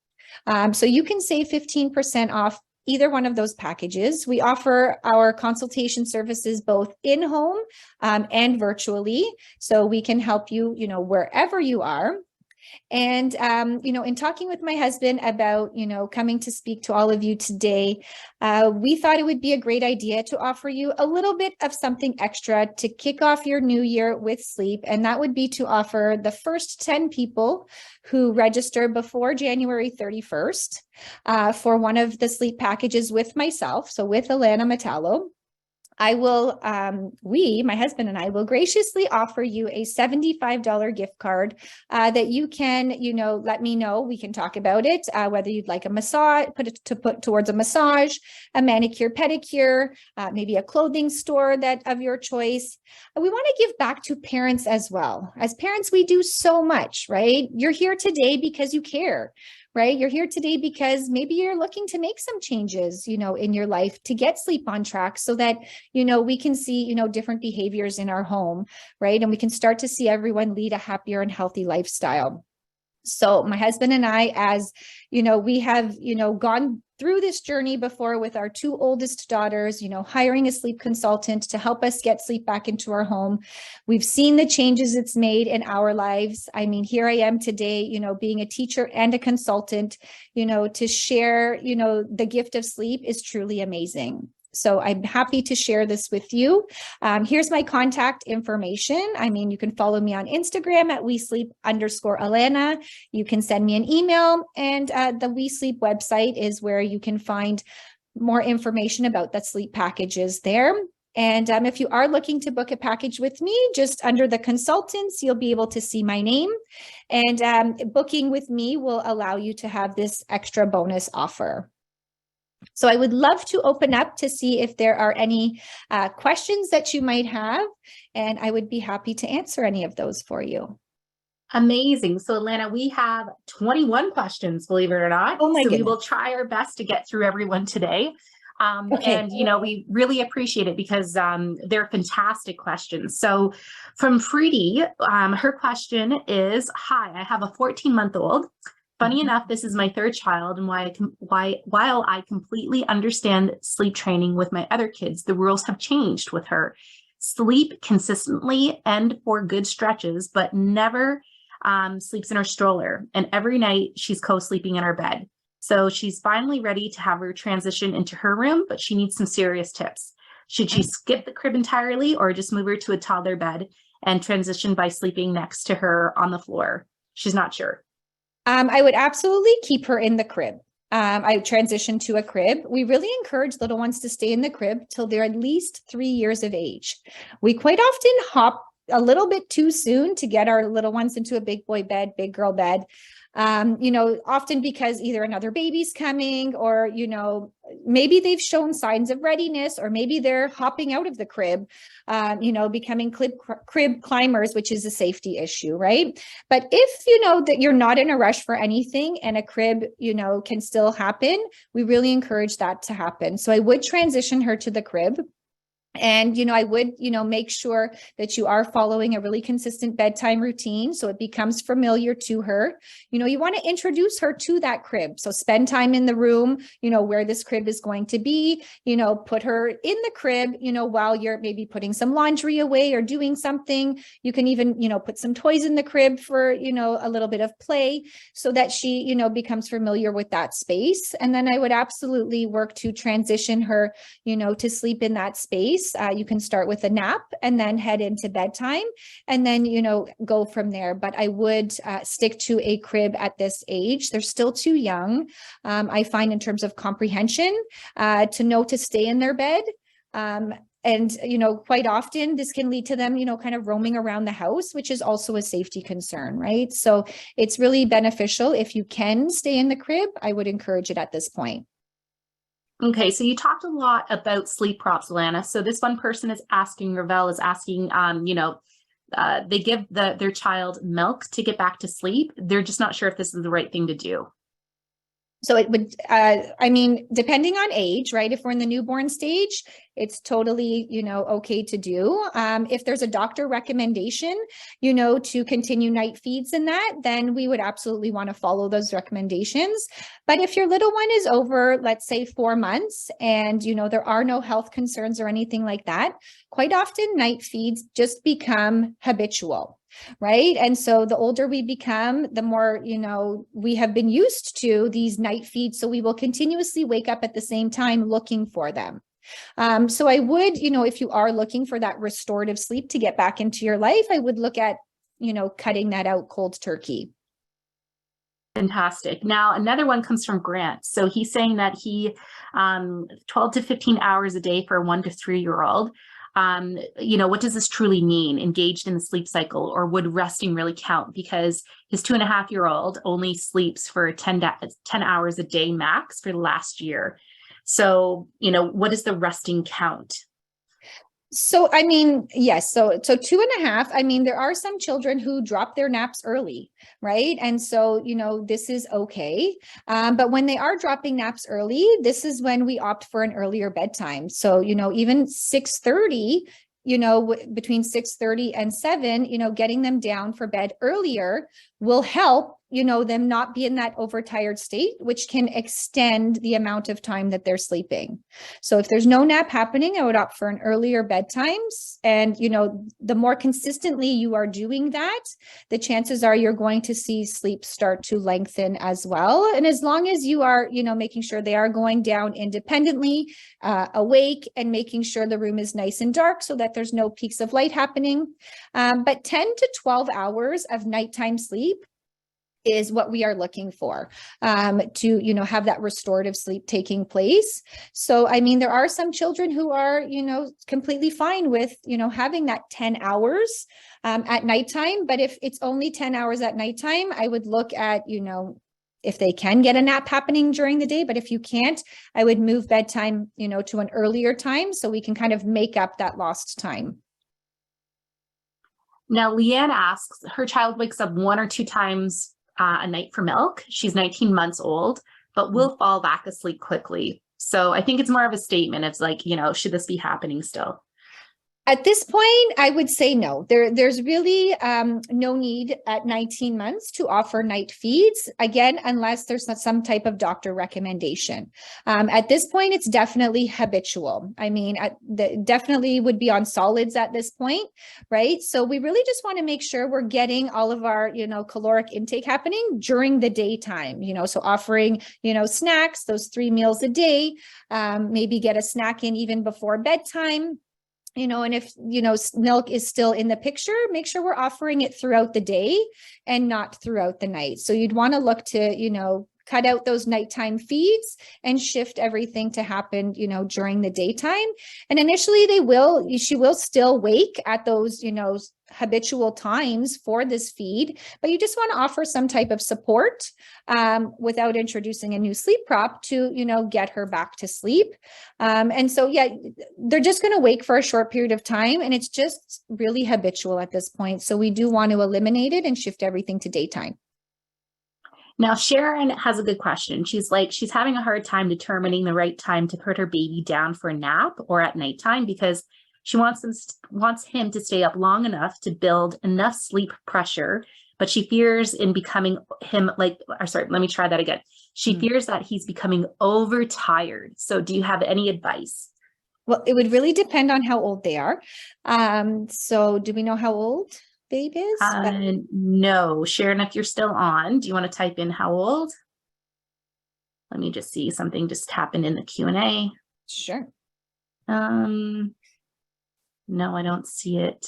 So you can save 15% off either one of those packages. We offer our consultation services both in-home and virtually. So we can help you, wherever you are. And, in talking with my husband about, coming to speak to all of you today, we thought it would be a great idea to offer you a little bit of something extra to kick off your new year with sleep. And that would be to offer the first 10 people who register before January 31st for one of the sleep packages with myself. So with Alana Metallo. I will, my husband and I will graciously offer you a $75 gift card that you can, let me know. We can talk about it, whether you'd like a massage, put towards a massage, a manicure, pedicure, maybe a clothing store of your choice. We want to give back to parents as well. As parents, we do so much, right? You're here today because you care. Right? You're here today because maybe you're looking to make some changes, in your life to get sleep on track so that, we can see, different behaviors in our home, right? And we can start to see everyone lead a happier and healthy lifestyle. So my husband and I, as we have, gone through this journey before with our 2 oldest daughters, hiring a sleep consultant to help us get sleep back into our home. We've seen the changes it's made in our lives. I mean, here I am today, being a teacher and a consultant, to share, the gift of sleep is truly amazing. So I'm happy to share this with you. Here's my contact information. I mean, you can follow me on Instagram at WeSleep_Alana. You can send me an email, and the We Sleep website is where you can find more information about the sleep packages there. And if you are looking to book a package with me, just under the consultants, you'll be able to see my name. And booking with me will allow you to have this extra bonus offer. So I would love to open up to see if there are any questions that you might have, and I would be happy to answer any of those for you. Amazing. So, Alana, we have 21 questions, believe it or not. Oh my So we goodness. will try our best to get through everyone today. Okay. And, we really appreciate it because they're fantastic questions. So from Freedy, her question is, hi, I have a 14-month-old. Funny enough, this is my third child, and while I completely understand sleep training with my other kids, the rules have changed with her. Sleep consistently and for good stretches, but never sleeps in her stroller. And every night she's co-sleeping in our bed. So she's finally ready to have her transition into her room, but she needs some serious tips. Should she skip the crib entirely or just move her to a toddler bed and transition by sleeping next to her on the floor? She's not sure. I would absolutely keep her in the crib. I transitioned to a crib. We really encourage little ones to stay in the crib till they're at least 3 years of age. We quite often hop a little bit too soon to get our little ones into a big boy bed, big girl bed. Often because either another baby's coming or, maybe they've shown signs of readiness, or maybe they're hopping out of the crib, becoming crib climbers, which is a safety issue, right? But if you know that you're not in a rush for anything and a crib, can still happen, we really encourage that to happen. So I would transition her to the crib. And, I would, make sure that you are following a really consistent bedtime routine so it becomes familiar to her. You want to introduce her to that crib. So spend time in the room, where this crib is going to be, put her in the crib, while you're maybe putting some laundry away or doing something. You can even, put some toys in the crib for, a little bit of play so that she, becomes familiar with that space. And then I would absolutely work to transition her, to sleep in that space. You can start with a nap and then head into bedtime and then, go from there. But I would stick to a crib at this age. They're still too young. I find in terms of comprehension to know to stay in their bed. And, quite often this can lead to them, kind of roaming around the house, which is also a safety concern, right? So it's really beneficial if you can stay in the crib. I would encourage it at this point. Okay, so you talked a lot about sleep props, Alana. So this one person is asking, Ravel is asking, they give their child milk to get back to sleep. They're just not sure if this is the right thing to do. So it would, depending on age, right? If we're in the newborn stage, it's totally, okay to do. If there's a doctor recommendation, to continue night feeds in that, then we would absolutely want to follow those recommendations. But if your little one is over, let's say 4 months, and, there are no health concerns or anything like that, quite often night feeds just become habitual. Right. And so the older we become, the more, we have been used to these night feeds. So we will continuously wake up at the same time looking for them. So I would, if you are looking for that restorative sleep to get back into your life, I would look at, cutting that out cold turkey. Fantastic. Now, another one comes from Grant. So he's saying that he 12 to 15 hours a day for a 1 to 3-year-old. What does this truly mean, engaged in the sleep cycle, or would resting really count? Because his 2.5-year-old only sleeps for 10 hours a day max for the last year. So, what does the resting count? So, yes. So 2.5, there are some children who drop their naps early, right? And so, this is okay. But when they are dropping naps early, this is when we opt for an earlier bedtime. So, even 6:30, between 6:30 and 7, getting them down for bed earlier will help, them not be in that overtired state, which can extend the amount of time that they're sleeping. So if there's no nap happening, I would opt for an earlier bedtimes. And, the more consistently you are doing that, the chances are you're going to see sleep start to lengthen as well. And as long as you are, making sure they are going down independently, awake, and making sure the room is nice and dark so that there's no peaks of light happening. But 10 to 12 hours of nighttime sleep is what we are looking for to, have that restorative sleep taking place. So, there are some children who are, completely fine with, having that 10 hours at nighttime. But if it's only 10 hours at nighttime, I would look at, if they can get a nap happening during the day. But if you can't, I would move bedtime, to an earlier time so we can kind of make up that lost time. Now, Leanne asks, her child wakes up 1 or 2 times a night for milk. She's 19 months old, but will fall back asleep quickly. So I think it's more of a statement. It's like, should this be happening still? At this point, I would say no. There's really no need at 19 months to offer night feeds, again, unless there's some type of doctor recommendation. At this point, it's definitely habitual. I mean, definitely would be on solids at this point, right? So we really just want to make sure we're getting all of our, caloric intake happening during the daytime, so offering, snacks, those 3 meals a day, maybe get a snack in even before bedtime. And if, milk is still in the picture, make sure we're offering it throughout the day and not throughout the night. So you'd want to look to, cut out those nighttime feeds and shift everything to happen, during the daytime. And initially she will still wake at those, habitual times for this feed, but you just want to offer some type of support without introducing a new sleep prop to, get her back to sleep. And so, yeah, they're just going to wake for a short period of time, and it's just really habitual at this point. So we do want to eliminate it and shift everything to daytime. Now, Sharon has a good question. She's like, she's having a hard time determining the right time to put her baby down for a nap or at nighttime because she wants him to stay up long enough to build enough sleep pressure, but she fears in becoming him let me try that again. She fears that he's becoming overtired. So do you have any advice? Well, it would really depend on how old they are. So do we know how old babe is? No, Sharon, if you're still on, do you want to type in how old? Let me just see, something just happened in the Q&A. Sure. No, I don't see it.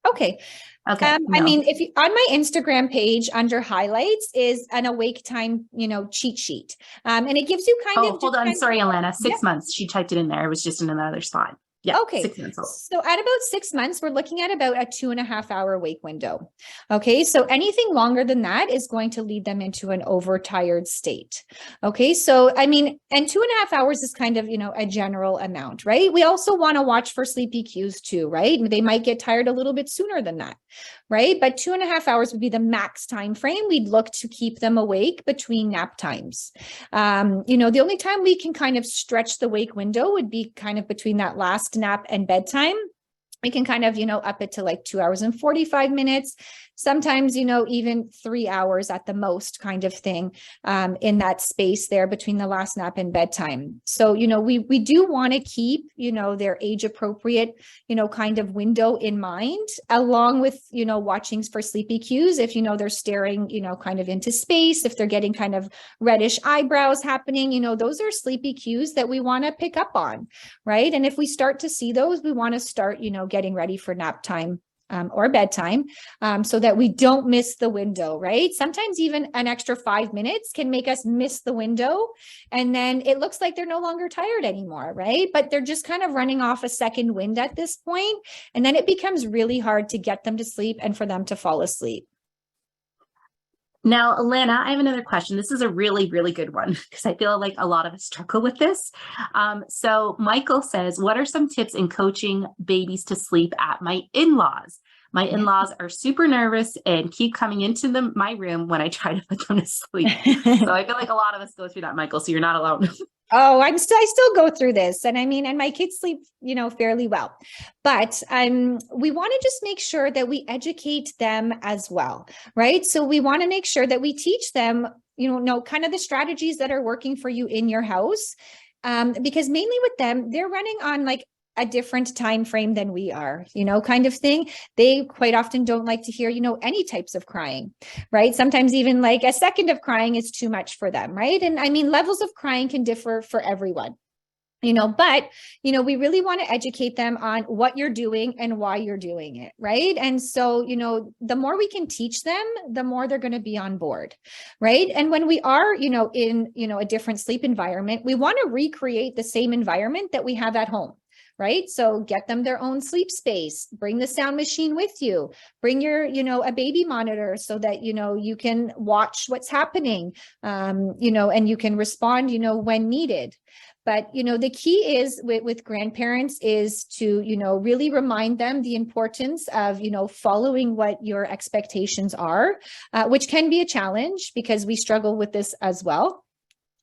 Okay. Okay. I mean, if you, on my Instagram page under highlights is an awake time, cheat sheet. And it gives you kind of. Hold on. Sorry, Alana. 6 months. She typed it in there. It was just in another spot. Yeah. Okay. 6 months old. So at about 6 months, we're looking at about a 2.5 hour wake window. Okay. So anything longer than that is going to lead them into an overtired state. Okay. So, I mean, and 2.5 hours is kind of, a general amount, right? We also want to watch for sleepy cues too, right? They might get tired a little bit sooner than that, right? But 2.5 hours would be the max time frame. We'd look to keep them awake between nap times. The only time we can kind of stretch the wake window would be kind of between that last nap and bedtime. We can kind of, up it to like 2 hours and 45 minutes, sometimes, even 3 hours at the most kind of thing in that space there between the last nap and bedtime. So, we do want to keep, their age appropriate, kind of window in mind, along with, watching for sleepy cues. If, they're staring, kind of into space, if they're getting kind of reddish eyebrows happening, those are sleepy cues that we want to pick up on, right? And if we start to see those, we want to start, getting ready for nap time. Or bedtime, so that we don't miss the window, right? Sometimes even an extra 5 minutes can make us miss the window, and then it looks like they're no longer tired anymore, right? But they're just kind of running off a second wind at this point, and then it becomes really hard to get them to sleep and for them to fall asleep. Now, Alana, I have another question. This is a really, really good one because I feel like a lot of us struggle with this. So Michael says, what are some tips in coaching babies to sleep at my in-laws? My in-laws are super nervous and keep coming into my room when I try to put them to sleep. So I feel like a lot of us go through that, Michael, so you're not alone. Oh, I still go through this. And I mean, and my kids sleep, fairly well, but we want to just make sure that we educate them as well, right? So we want to make sure that we teach them, kind of the strategies that are working for you in your house. Because mainly with them, they're running on like a different time frame than we are, kind of thing. They quite often don't like to hear, any types of crying, right? Sometimes even like a second of crying is too much for them, right? And I mean, levels of crying can differ for everyone. But, we really want to educate them on what you're doing and why you're doing it, right? And so, the more we can teach them, the more they're going to be on board, right? And when we are, in, a different sleep environment, we want to recreate the same environment that we have at home. Right? So get them their own sleep space, bring the sound machine with you, bring your, a baby monitor so that, you can watch what's happening, and you can respond, when needed. But, the key is with grandparents is to, really remind them the importance of, following what your expectations are, which can be a challenge because we struggle with this as well.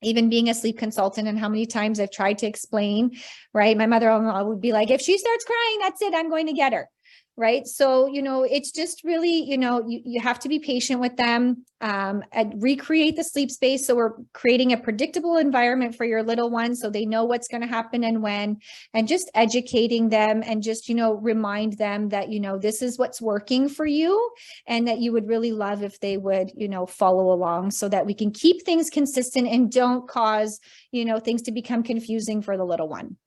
Even being a sleep consultant, and how many times I've tried to explain, right? My mother-in-law would be like, if she starts crying, that's it, I'm going to get her. Right. So, it's just really, you have to be patient with them, and recreate the sleep space. So we're creating a predictable environment for your little ones so they know what's going to happen and when, and just educating them and just, remind them that, this is what's working for you and that you would really love if they would, follow along so that we can keep things consistent and don't cause, things to become confusing for the little one.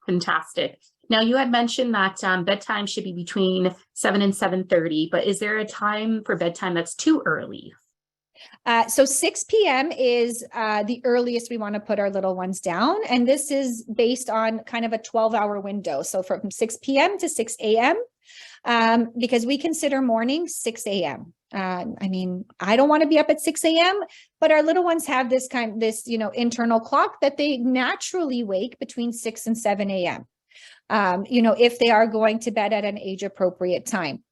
Fantastic. Now, you had mentioned that bedtime should be between 7 and 7:30, but is there a time for bedtime that's too early? So 6 p.m. is the earliest we want to put our little ones down. And this is based on kind of a 12-hour window. So from 6 p.m. to 6 a.m. Because we consider morning 6 a.m. I don't want to be up at 6 a.m., but our little ones have this internal clock that they naturally wake between 6 and 7 a.m. If they are going to bed at an age appropriate time.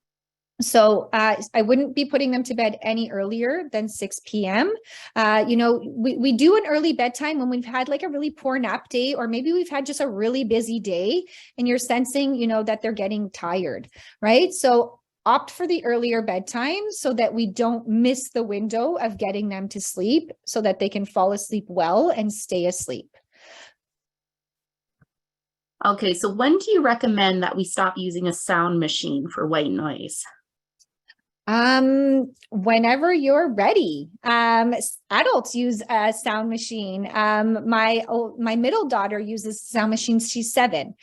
So I wouldn't be putting them to bed any earlier than 6 p.m. We do an early bedtime when we've had like a really poor nap day, or maybe we've had just a really busy day and you're sensing, that they're getting tired, right? So opt for the earlier bedtime so that we don't miss the window of getting them to sleep so that they can fall asleep well and stay asleep. Okay, so when do you recommend that we stop using a sound machine for white noise? Whenever you're ready. Adults use a sound machine. My middle daughter uses sound machines. She's 7.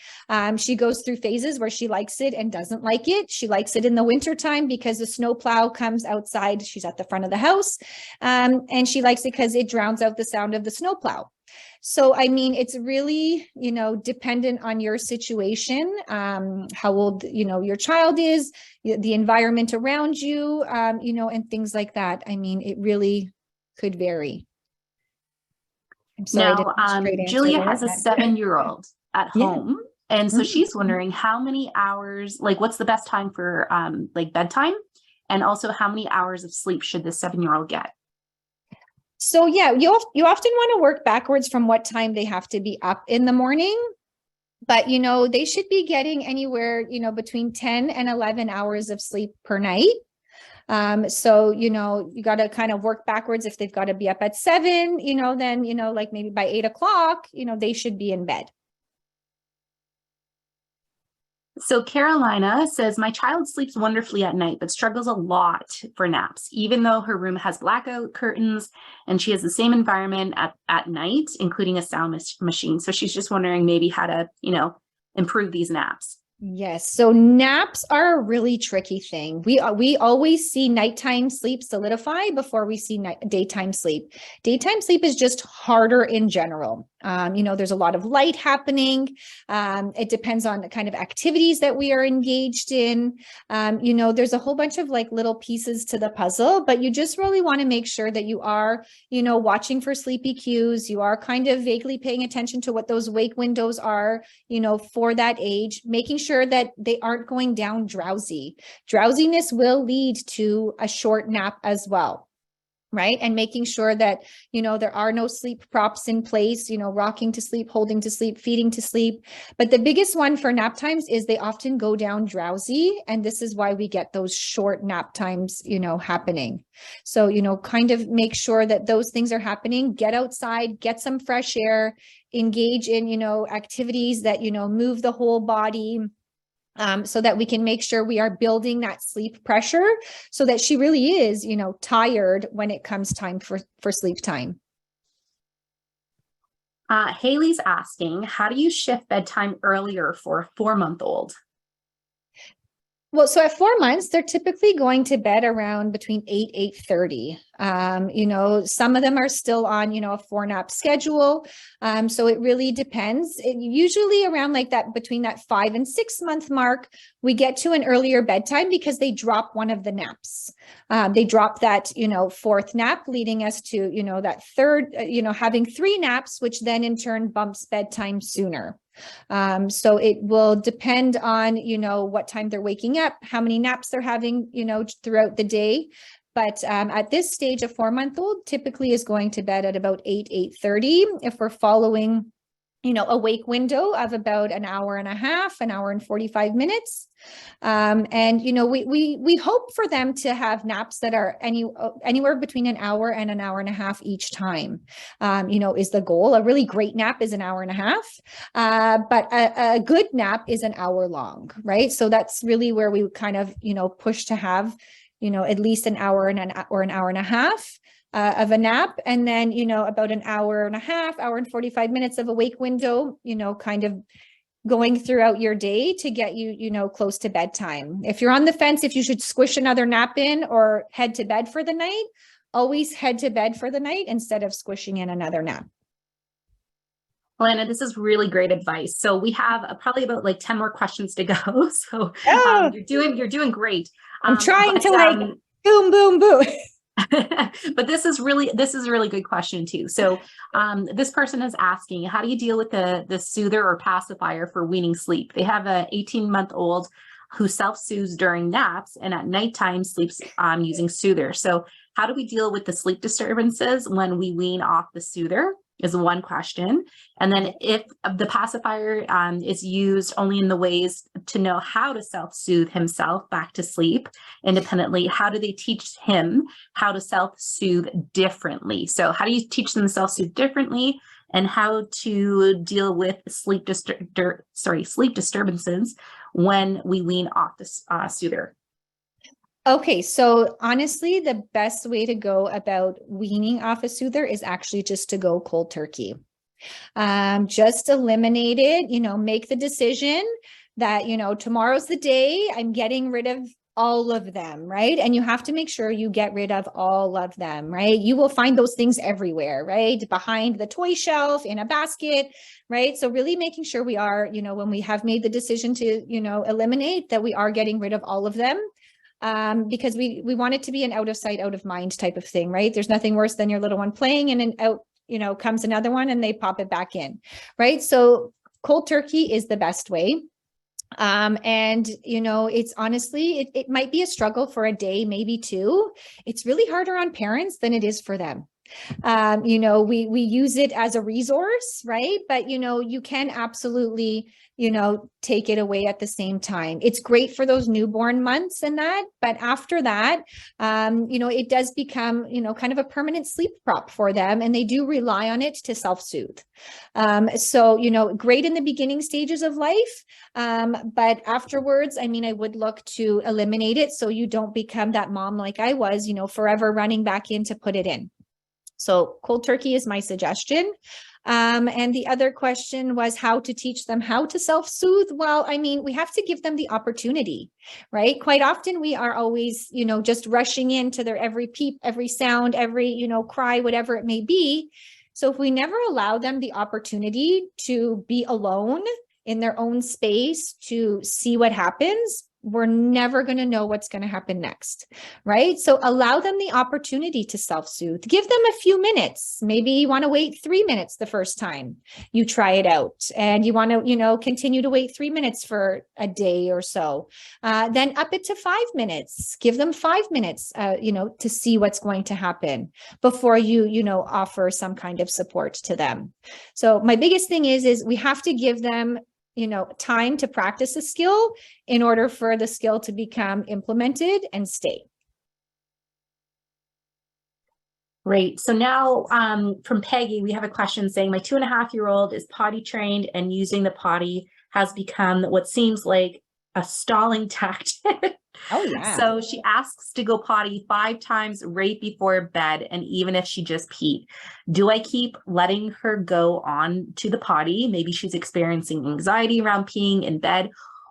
She goes through phases where she likes it and doesn't like it. She likes it in the wintertime because the snowplow comes outside. She's at the front of the house. And she likes it because it drowns out the sound of the snowplow. So, it's really, dependent on your situation, how old, your child is, the environment around you, and things like that. It really could vary. I'm sorry. Now, Julia has a 7-year-old at home. And so she's wondering how many hours, what's the best time for bedtime? And also how many hours of sleep should the 7-year-old get? So you often want to work backwards from what time they have to be up in the morning, but they should be getting anywhere, between 10 and 11 hours of sleep per night. So, you got to kind of work backwards. If they've got to be up at 7, then, maybe by 8 o'clock, they should be in bed. So Carolina says, my child sleeps wonderfully at night, but struggles a lot for naps, even though her room has blackout curtains and she has the same environment at night, including a sound machine. So she's just wondering maybe how to, improve these naps. Yes. So naps are a really tricky thing. We always see nighttime sleep solidify before we see daytime sleep. Daytime sleep is just harder in general. There's a lot of light happening. It depends on the kind of activities that we are engaged in. There's a whole bunch of little pieces to the puzzle, but you just really want to make sure that you are, watching for sleepy cues. You are kind of vaguely paying attention to what those wake windows are, for that age, making sure that they aren't going down drowsy. Drowsiness will lead to a short nap as well. Right. And making sure that, there are no sleep props in place, rocking to sleep, holding to sleep, feeding to sleep. But the biggest one for nap times is they often go down drowsy. And this is why we get those short nap times, happening. So, kind of make sure that those things are happening. Get outside, get some fresh air, engage in, activities that, move the whole body. So that we can make sure we are building that sleep pressure so that she really is, tired when it comes time for sleep time. Haley's asking, how do you shift bedtime earlier for a 4-month-old? Well, so at 4 months, they're typically going to bed around between 8:30. Some of them are still on, a 4-nap schedule. So it really depends. Usually around that between that 5 and 6 month mark, we get to an earlier bedtime because they drop one of the naps. They drop that, fourth nap, leading us to, that third, having 3 naps, which then in turn bumps bedtime sooner. So it will depend on, what time they're waking up, how many naps they're having, throughout the day. But at this stage, a 4-month-old typically is going to bed at about 8:30. If we're following, a wake window of about an hour and a half, an hour and 45 minutes. And, we hope for them to have naps that are anywhere between an hour and a half each time, is the goal. A really great nap is an hour and a half, but a good nap is an hour long, right? So that's really where we kind of, push to have, at least an hour and an hour and a half of a nap. And then, about an hour and a half, hour and 45 minutes of a wake window, kind of going throughout your day to get you, close to bedtime. If you're on the fence, if you should squish another nap in or head to bed for the night, always head to bed for the night instead of squishing in another nap. Alana, this is really great advice. So we have probably about like 10 more questions to go. So you're doing great. I'm trying to boom, boom, boom. But this is a really good question too. So this person is asking, how do you deal with the soother or pacifier for weaning sleep? They have a 18-month-old who self-soothes during naps and at nighttime sleeps using soother. So how do we deal with the sleep disturbances when we wean off the soother is one question. And then if the pacifier is used only in the ways to know how to self-soothe himself back to sleep independently, how do they teach him how to self-soothe differently? So how do you teach them to self-soothe differently, and how to deal with sleep disturbances when we wean off the soother? Okay, so honestly, the best way to go about weaning off a soother is actually just to go cold turkey. Just eliminate it, make the decision that, tomorrow's the day I'm getting rid of all of them, right? And you have to make sure you get rid of all of them, right? You will find those things everywhere, right? Behind the toy shelf, in a basket, right? So really making sure we are, when we have made the decision to, eliminate, that we are getting rid of all of them. Because we want it to be an out of sight, out of mind type of thing, right? There's nothing worse than your little one playing and then out, comes another one and they pop it back in, right? So cold turkey is the best way. And, it's honestly, it might be a struggle for a day, maybe 2. It's really harder on parents than it is for them. We use it as a resource, right? But, you can absolutely, take it away at the same time. It's great for those newborn months and that, but after that, it does become, kind of a permanent sleep prop for them, and they do rely on it to self-soothe. So, great in the beginning stages of life. But afterwards, I would look to eliminate it so you don't become that mom like I was, forever running back in to put it in. So cold turkey is my suggestion. And the other question was how to teach them how to self-soothe. Well, we have to give them the opportunity, right? Quite often we are always, just rushing into their every peep, every sound, every, cry, whatever it may be. So if we never allow them the opportunity to be alone in their own space, to see what happens, we're never going to know what's going to happen next, right? So allow them the opportunity to self-soothe. Give them a few minutes. Maybe you want to wait 3 minutes the first time you try it out, and you want to, continue to wait 3 minutes for a day or so. Then up it to 5 minutes. Give them 5 minutes, to see what's going to happen before you, offer some kind of support to them. So my biggest thing is we have to give them time to practice a skill in order for the skill to become implemented and stay. Great. So now from Peggy, we have a question saying, my 2.5-year-old is potty trained and using the potty has become what seems like a stalling tactic. Oh, yeah. So she asks to go potty 5 times right before bed, and even if she just peed. Do I keep letting her go on to the potty? Maybe she's experiencing anxiety around peeing in bed,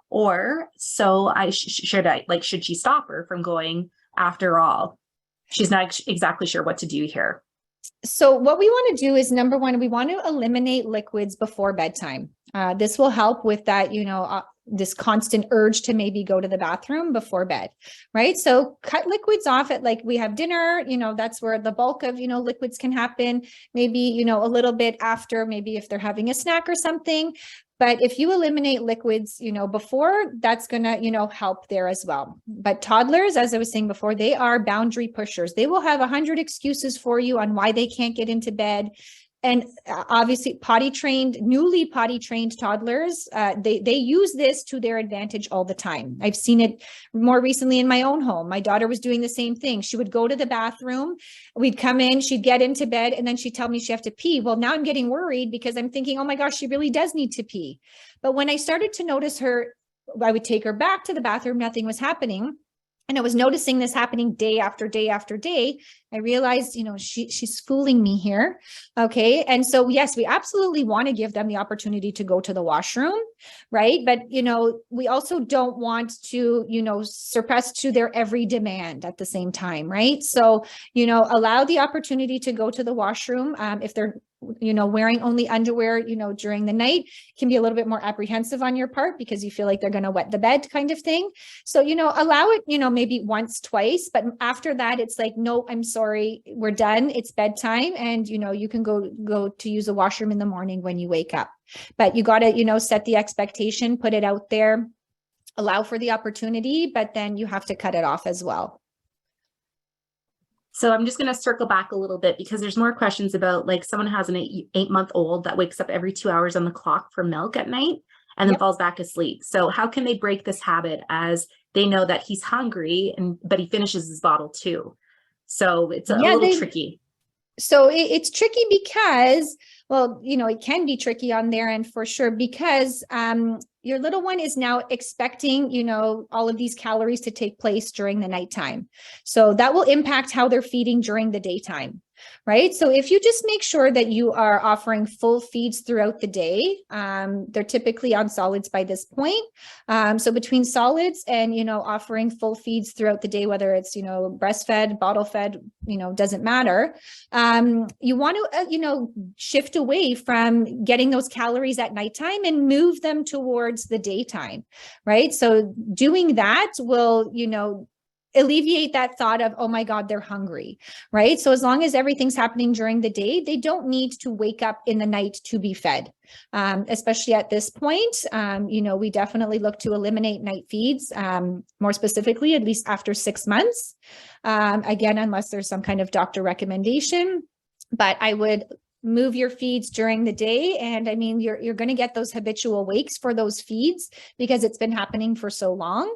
or so should she stop her from going after all? She's not exactly sure what to do here. So what we want to do is, number one, we want to eliminate liquids before bedtime. This will help with that, this constant urge to maybe go to the bathroom before bed, right? So cut liquids off at, like, we have dinner, that's where the bulk of, liquids can happen. Maybe, a little bit after, maybe if they're having a snack or something. But if you eliminate liquids, before, that's going to, help there as well. But toddlers, as I was saying before, they are boundary pushers. They will have 100 excuses for you on why they can't get into bed. And obviously newly potty trained toddlers, they use this to their advantage all the time. I've seen it more recently in my own home. My daughter was doing the same thing. She would go to the bathroom, we'd come in, she'd get into bed, and then she'd tell me she have to pee. Well, now I'm getting worried because I'm thinking, oh my gosh, she really does need to pee. But when I started to notice her, I would take her back to the bathroom, nothing was happening. And I was noticing this happening day after day after day. I realized, she's fooling me here. Okay. And so, yes, we absolutely want to give them the opportunity to go to the washroom, right? But, we also don't want to, suppress to their every demand at the same time, right? So, allow the opportunity to go to the washroom. If they're, wearing only underwear, during the night, can be a little bit more apprehensive on your part because you feel like they're going to wet the bed kind of thing. So, allow it, maybe once, twice, but after that, it's like, no, I'm sorry, we're done. It's bedtime. And, you can go to use the washroom in the morning when you wake up, but you got to, set the expectation, put it out there, allow for the opportunity, but then you have to cut it off as well. So I'm just going to circle back a little bit because there's more questions about, like, someone has an 8-month-old that wakes up every 2 hours on the clock for milk at night and then falls back asleep. So how can they break this habit as they know that he's hungry but he finishes his bottle too? So it's a little tricky. So it's tricky because, well, it can be tricky on their end for sure, because your little one is now expecting, all of these calories to take place during the nighttime. So that will impact how they're feeding during the daytime, right? So if you just make sure that you are offering full feeds throughout the day, they're typically on solids by this point. So between solids and, offering full feeds throughout the day, whether it's, breastfed, bottle fed, doesn't matter. You want to, shift away from getting those calories at nighttime and move them towards the daytime, right? So doing that will, alleviate that thought of, oh my God, they're hungry, right? So as long as everything's happening during the day, they don't need to wake up in the night to be fed. Especially at this point, we definitely look to eliminate night feeds, more specifically, at least after 6 months. Again, unless there's some kind of doctor recommendation, but I would move your feeds during the day. And I mean, you're going to get those habitual wakes for those feeds because it's been happening for so long.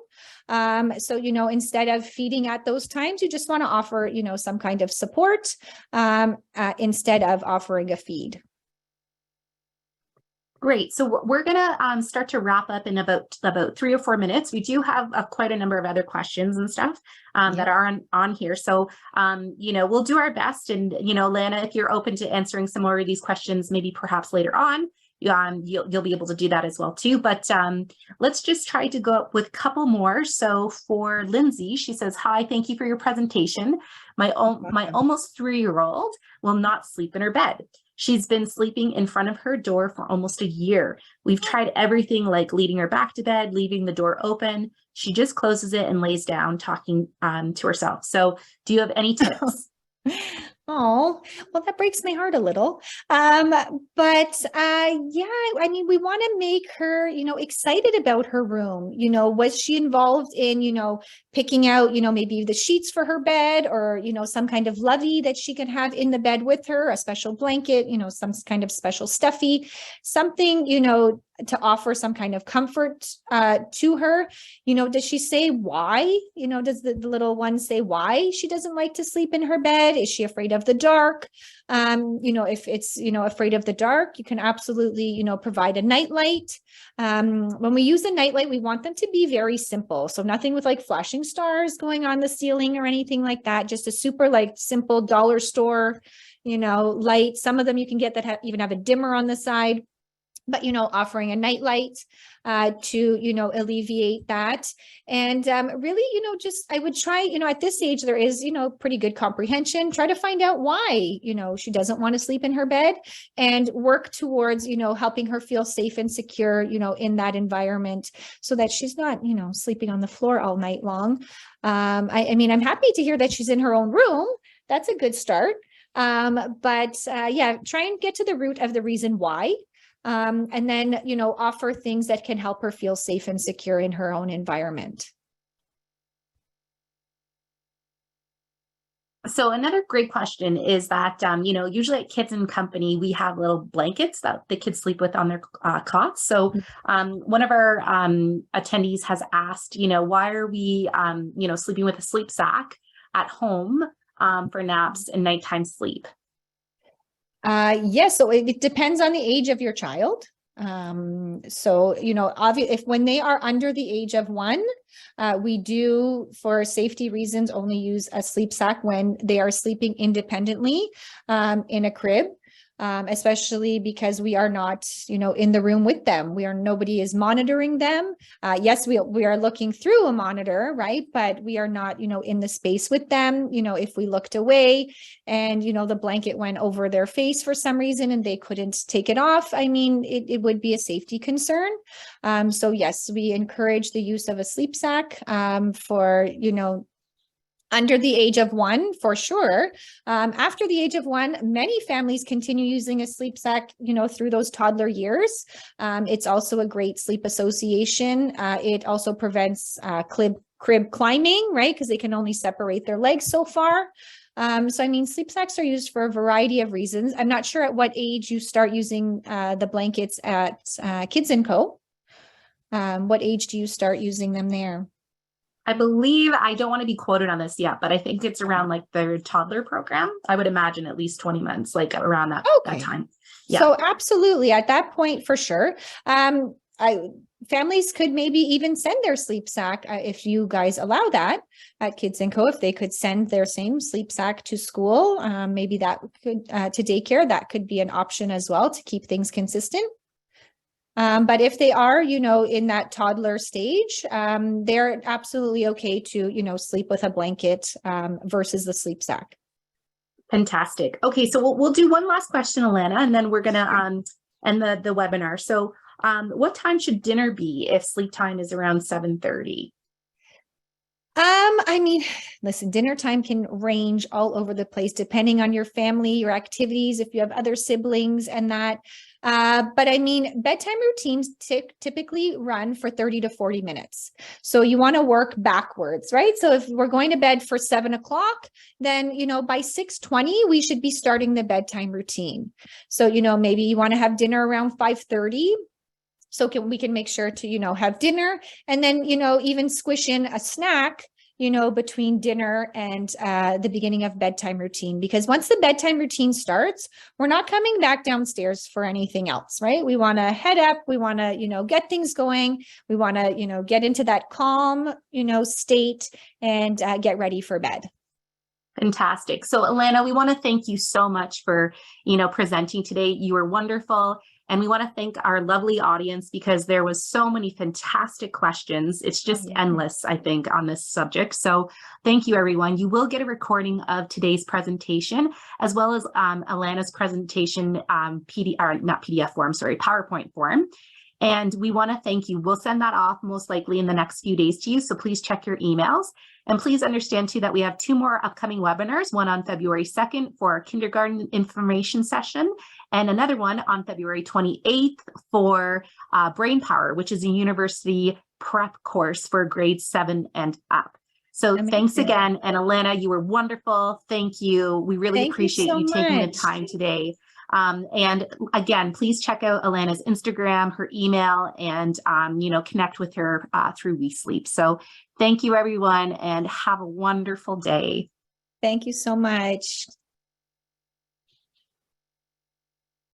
So, instead of feeding at those times, you just want to offer, some kind of support instead of offering a feed. Great. So we're going to start to wrap up in about 3 or 4 minutes. We do have quite a number of other questions and stuff that are on here. So, we'll do our best. And, Lana, if you're open to answering some more of these questions, maybe perhaps later on, you'll be able to do that as well too. But let's just try to go up with a couple more. So for Lindsay, she says, hi, thank you for your presentation. My almost 3-year-old will not sleep in her bed. She's been sleeping in front of her door for almost a year. We've tried everything like leading her back to bed, leaving the door open. She just closes it and lays down talking to herself. So do you have any tips? Oh, well, that breaks my heart a little. But I mean, we want to make her, excited about her room. Was she involved in, picking out, maybe the sheets for her bed or, some kind of lovey that she can have in the bed with her, a special blanket, some kind of special stuffy, something, to offer some kind of comfort to her. Does she say why? Does the little one say why she doesn't like to sleep in her bed? Is she afraid of the dark? If it's, afraid of the dark, you can absolutely, provide a nightlight. When we use a nightlight, we want them to be very simple. So nothing with like flashing stars going on the ceiling or anything like that. Just a super simple dollar store, light. Some of them you can get that even have a dimmer on the side. but, offering a nightlight to, alleviate that. And really, just I would try, at this age, there is, pretty good comprehension. Try to find out why, she doesn't want to sleep in her bed, and work towards, helping her feel safe and secure, in that environment, so that she's not, sleeping on the floor all night long. I mean, I'm happy to hear that she's in her own room. That's a good start. But yeah, try and get to the root of the reason why. And then, offer things that can help her feel safe and secure in her own environment. So another great question is that, usually at Kids and Company, we have little blankets that the kids sleep with on their cots. So one of our attendees has asked, why are we, sleeping with a sleep sack at home for naps and nighttime sleep? Yes, so it depends on the age of your child. So, if when they are under the age of 1, we do, for safety reasons, only use a sleep sack when they are sleeping independently in a crib. Especially because we are not, in the room with them. Nobody is monitoring them. Yes, we are looking through a monitor, right? But we are not, in the space with them. If we looked away and, the blanket went over their face for some reason and they couldn't take it off, I mean, it would be a safety concern. So yes, we encourage the use of a sleep sack for, under the age of 1, for sure. After the age of 1, many families continue using a sleep sack, through those toddler years. It's also a great sleep association. It also prevents crib climbing, right? Because they can only separate their legs so far. So, I mean, sleep sacks are used for a variety of reasons. I'm not sure at what age you start using the blankets at Kids & Co. What age do you start using them there? I believe, I don't want to be quoted on this yet, but I think it's around like their toddler program. I would imagine at least 20 months, like around that time. Yeah. So absolutely, at that point, for sure. Families could maybe even send their sleep sack, if you guys allow that at Kids & Co. If they could send their same sleep sack to school, maybe that could, to daycare, that could be an option as well to keep things consistent. But if they are, in that toddler stage, they're absolutely okay to, sleep with a blanket versus the sleep sack. Fantastic. Okay, so we'll do one last question, Alana, and then we're going to end the webinar. So what time should dinner be if sleep time is around 7:30? I mean, listen, dinner time can range all over the place depending on your family, your activities, if you have other siblings and that. But I mean, bedtime routines typically run for 30 to 40 minutes. So you want to work backwards, right? So if we're going to bed for 7 o'clock, then, by 6:20, we should be starting the bedtime routine. So, maybe you want to have dinner around 5:30. So we can make sure to, have dinner, and then, even squish in a snack, between dinner and the beginning of bedtime routine. Because once the bedtime routine starts, we're not coming back downstairs for anything else, right? We want to head up. We want to, get things going. We want to, get into that calm, state and get ready for bed. Fantastic. So Alana, we want to thank you so much for, presenting today. You were wonderful. And we want to thank our lovely audience because there was so many fantastic questions. It's just endless, I think, on this subject. So thank you, everyone. You will get a recording of today's presentation, as well as Alana's presentation, PowerPoint form. And we want to thank you. We'll send that off most likely in the next few days to you. So please check your emails. And please understand too that we have 2 more upcoming webinars, one on February 2nd for our kindergarten information session, and another one on February 28th for Brain Power, which is a university prep course for grades 7 and up. So thanks again. And Alana, you were wonderful. Thank you. We really appreciate you taking the time today. And again, please check out Alana's Instagram, her email, and, connect with her through WeSleep. So thank you, everyone, and have a wonderful day. Thank you so much.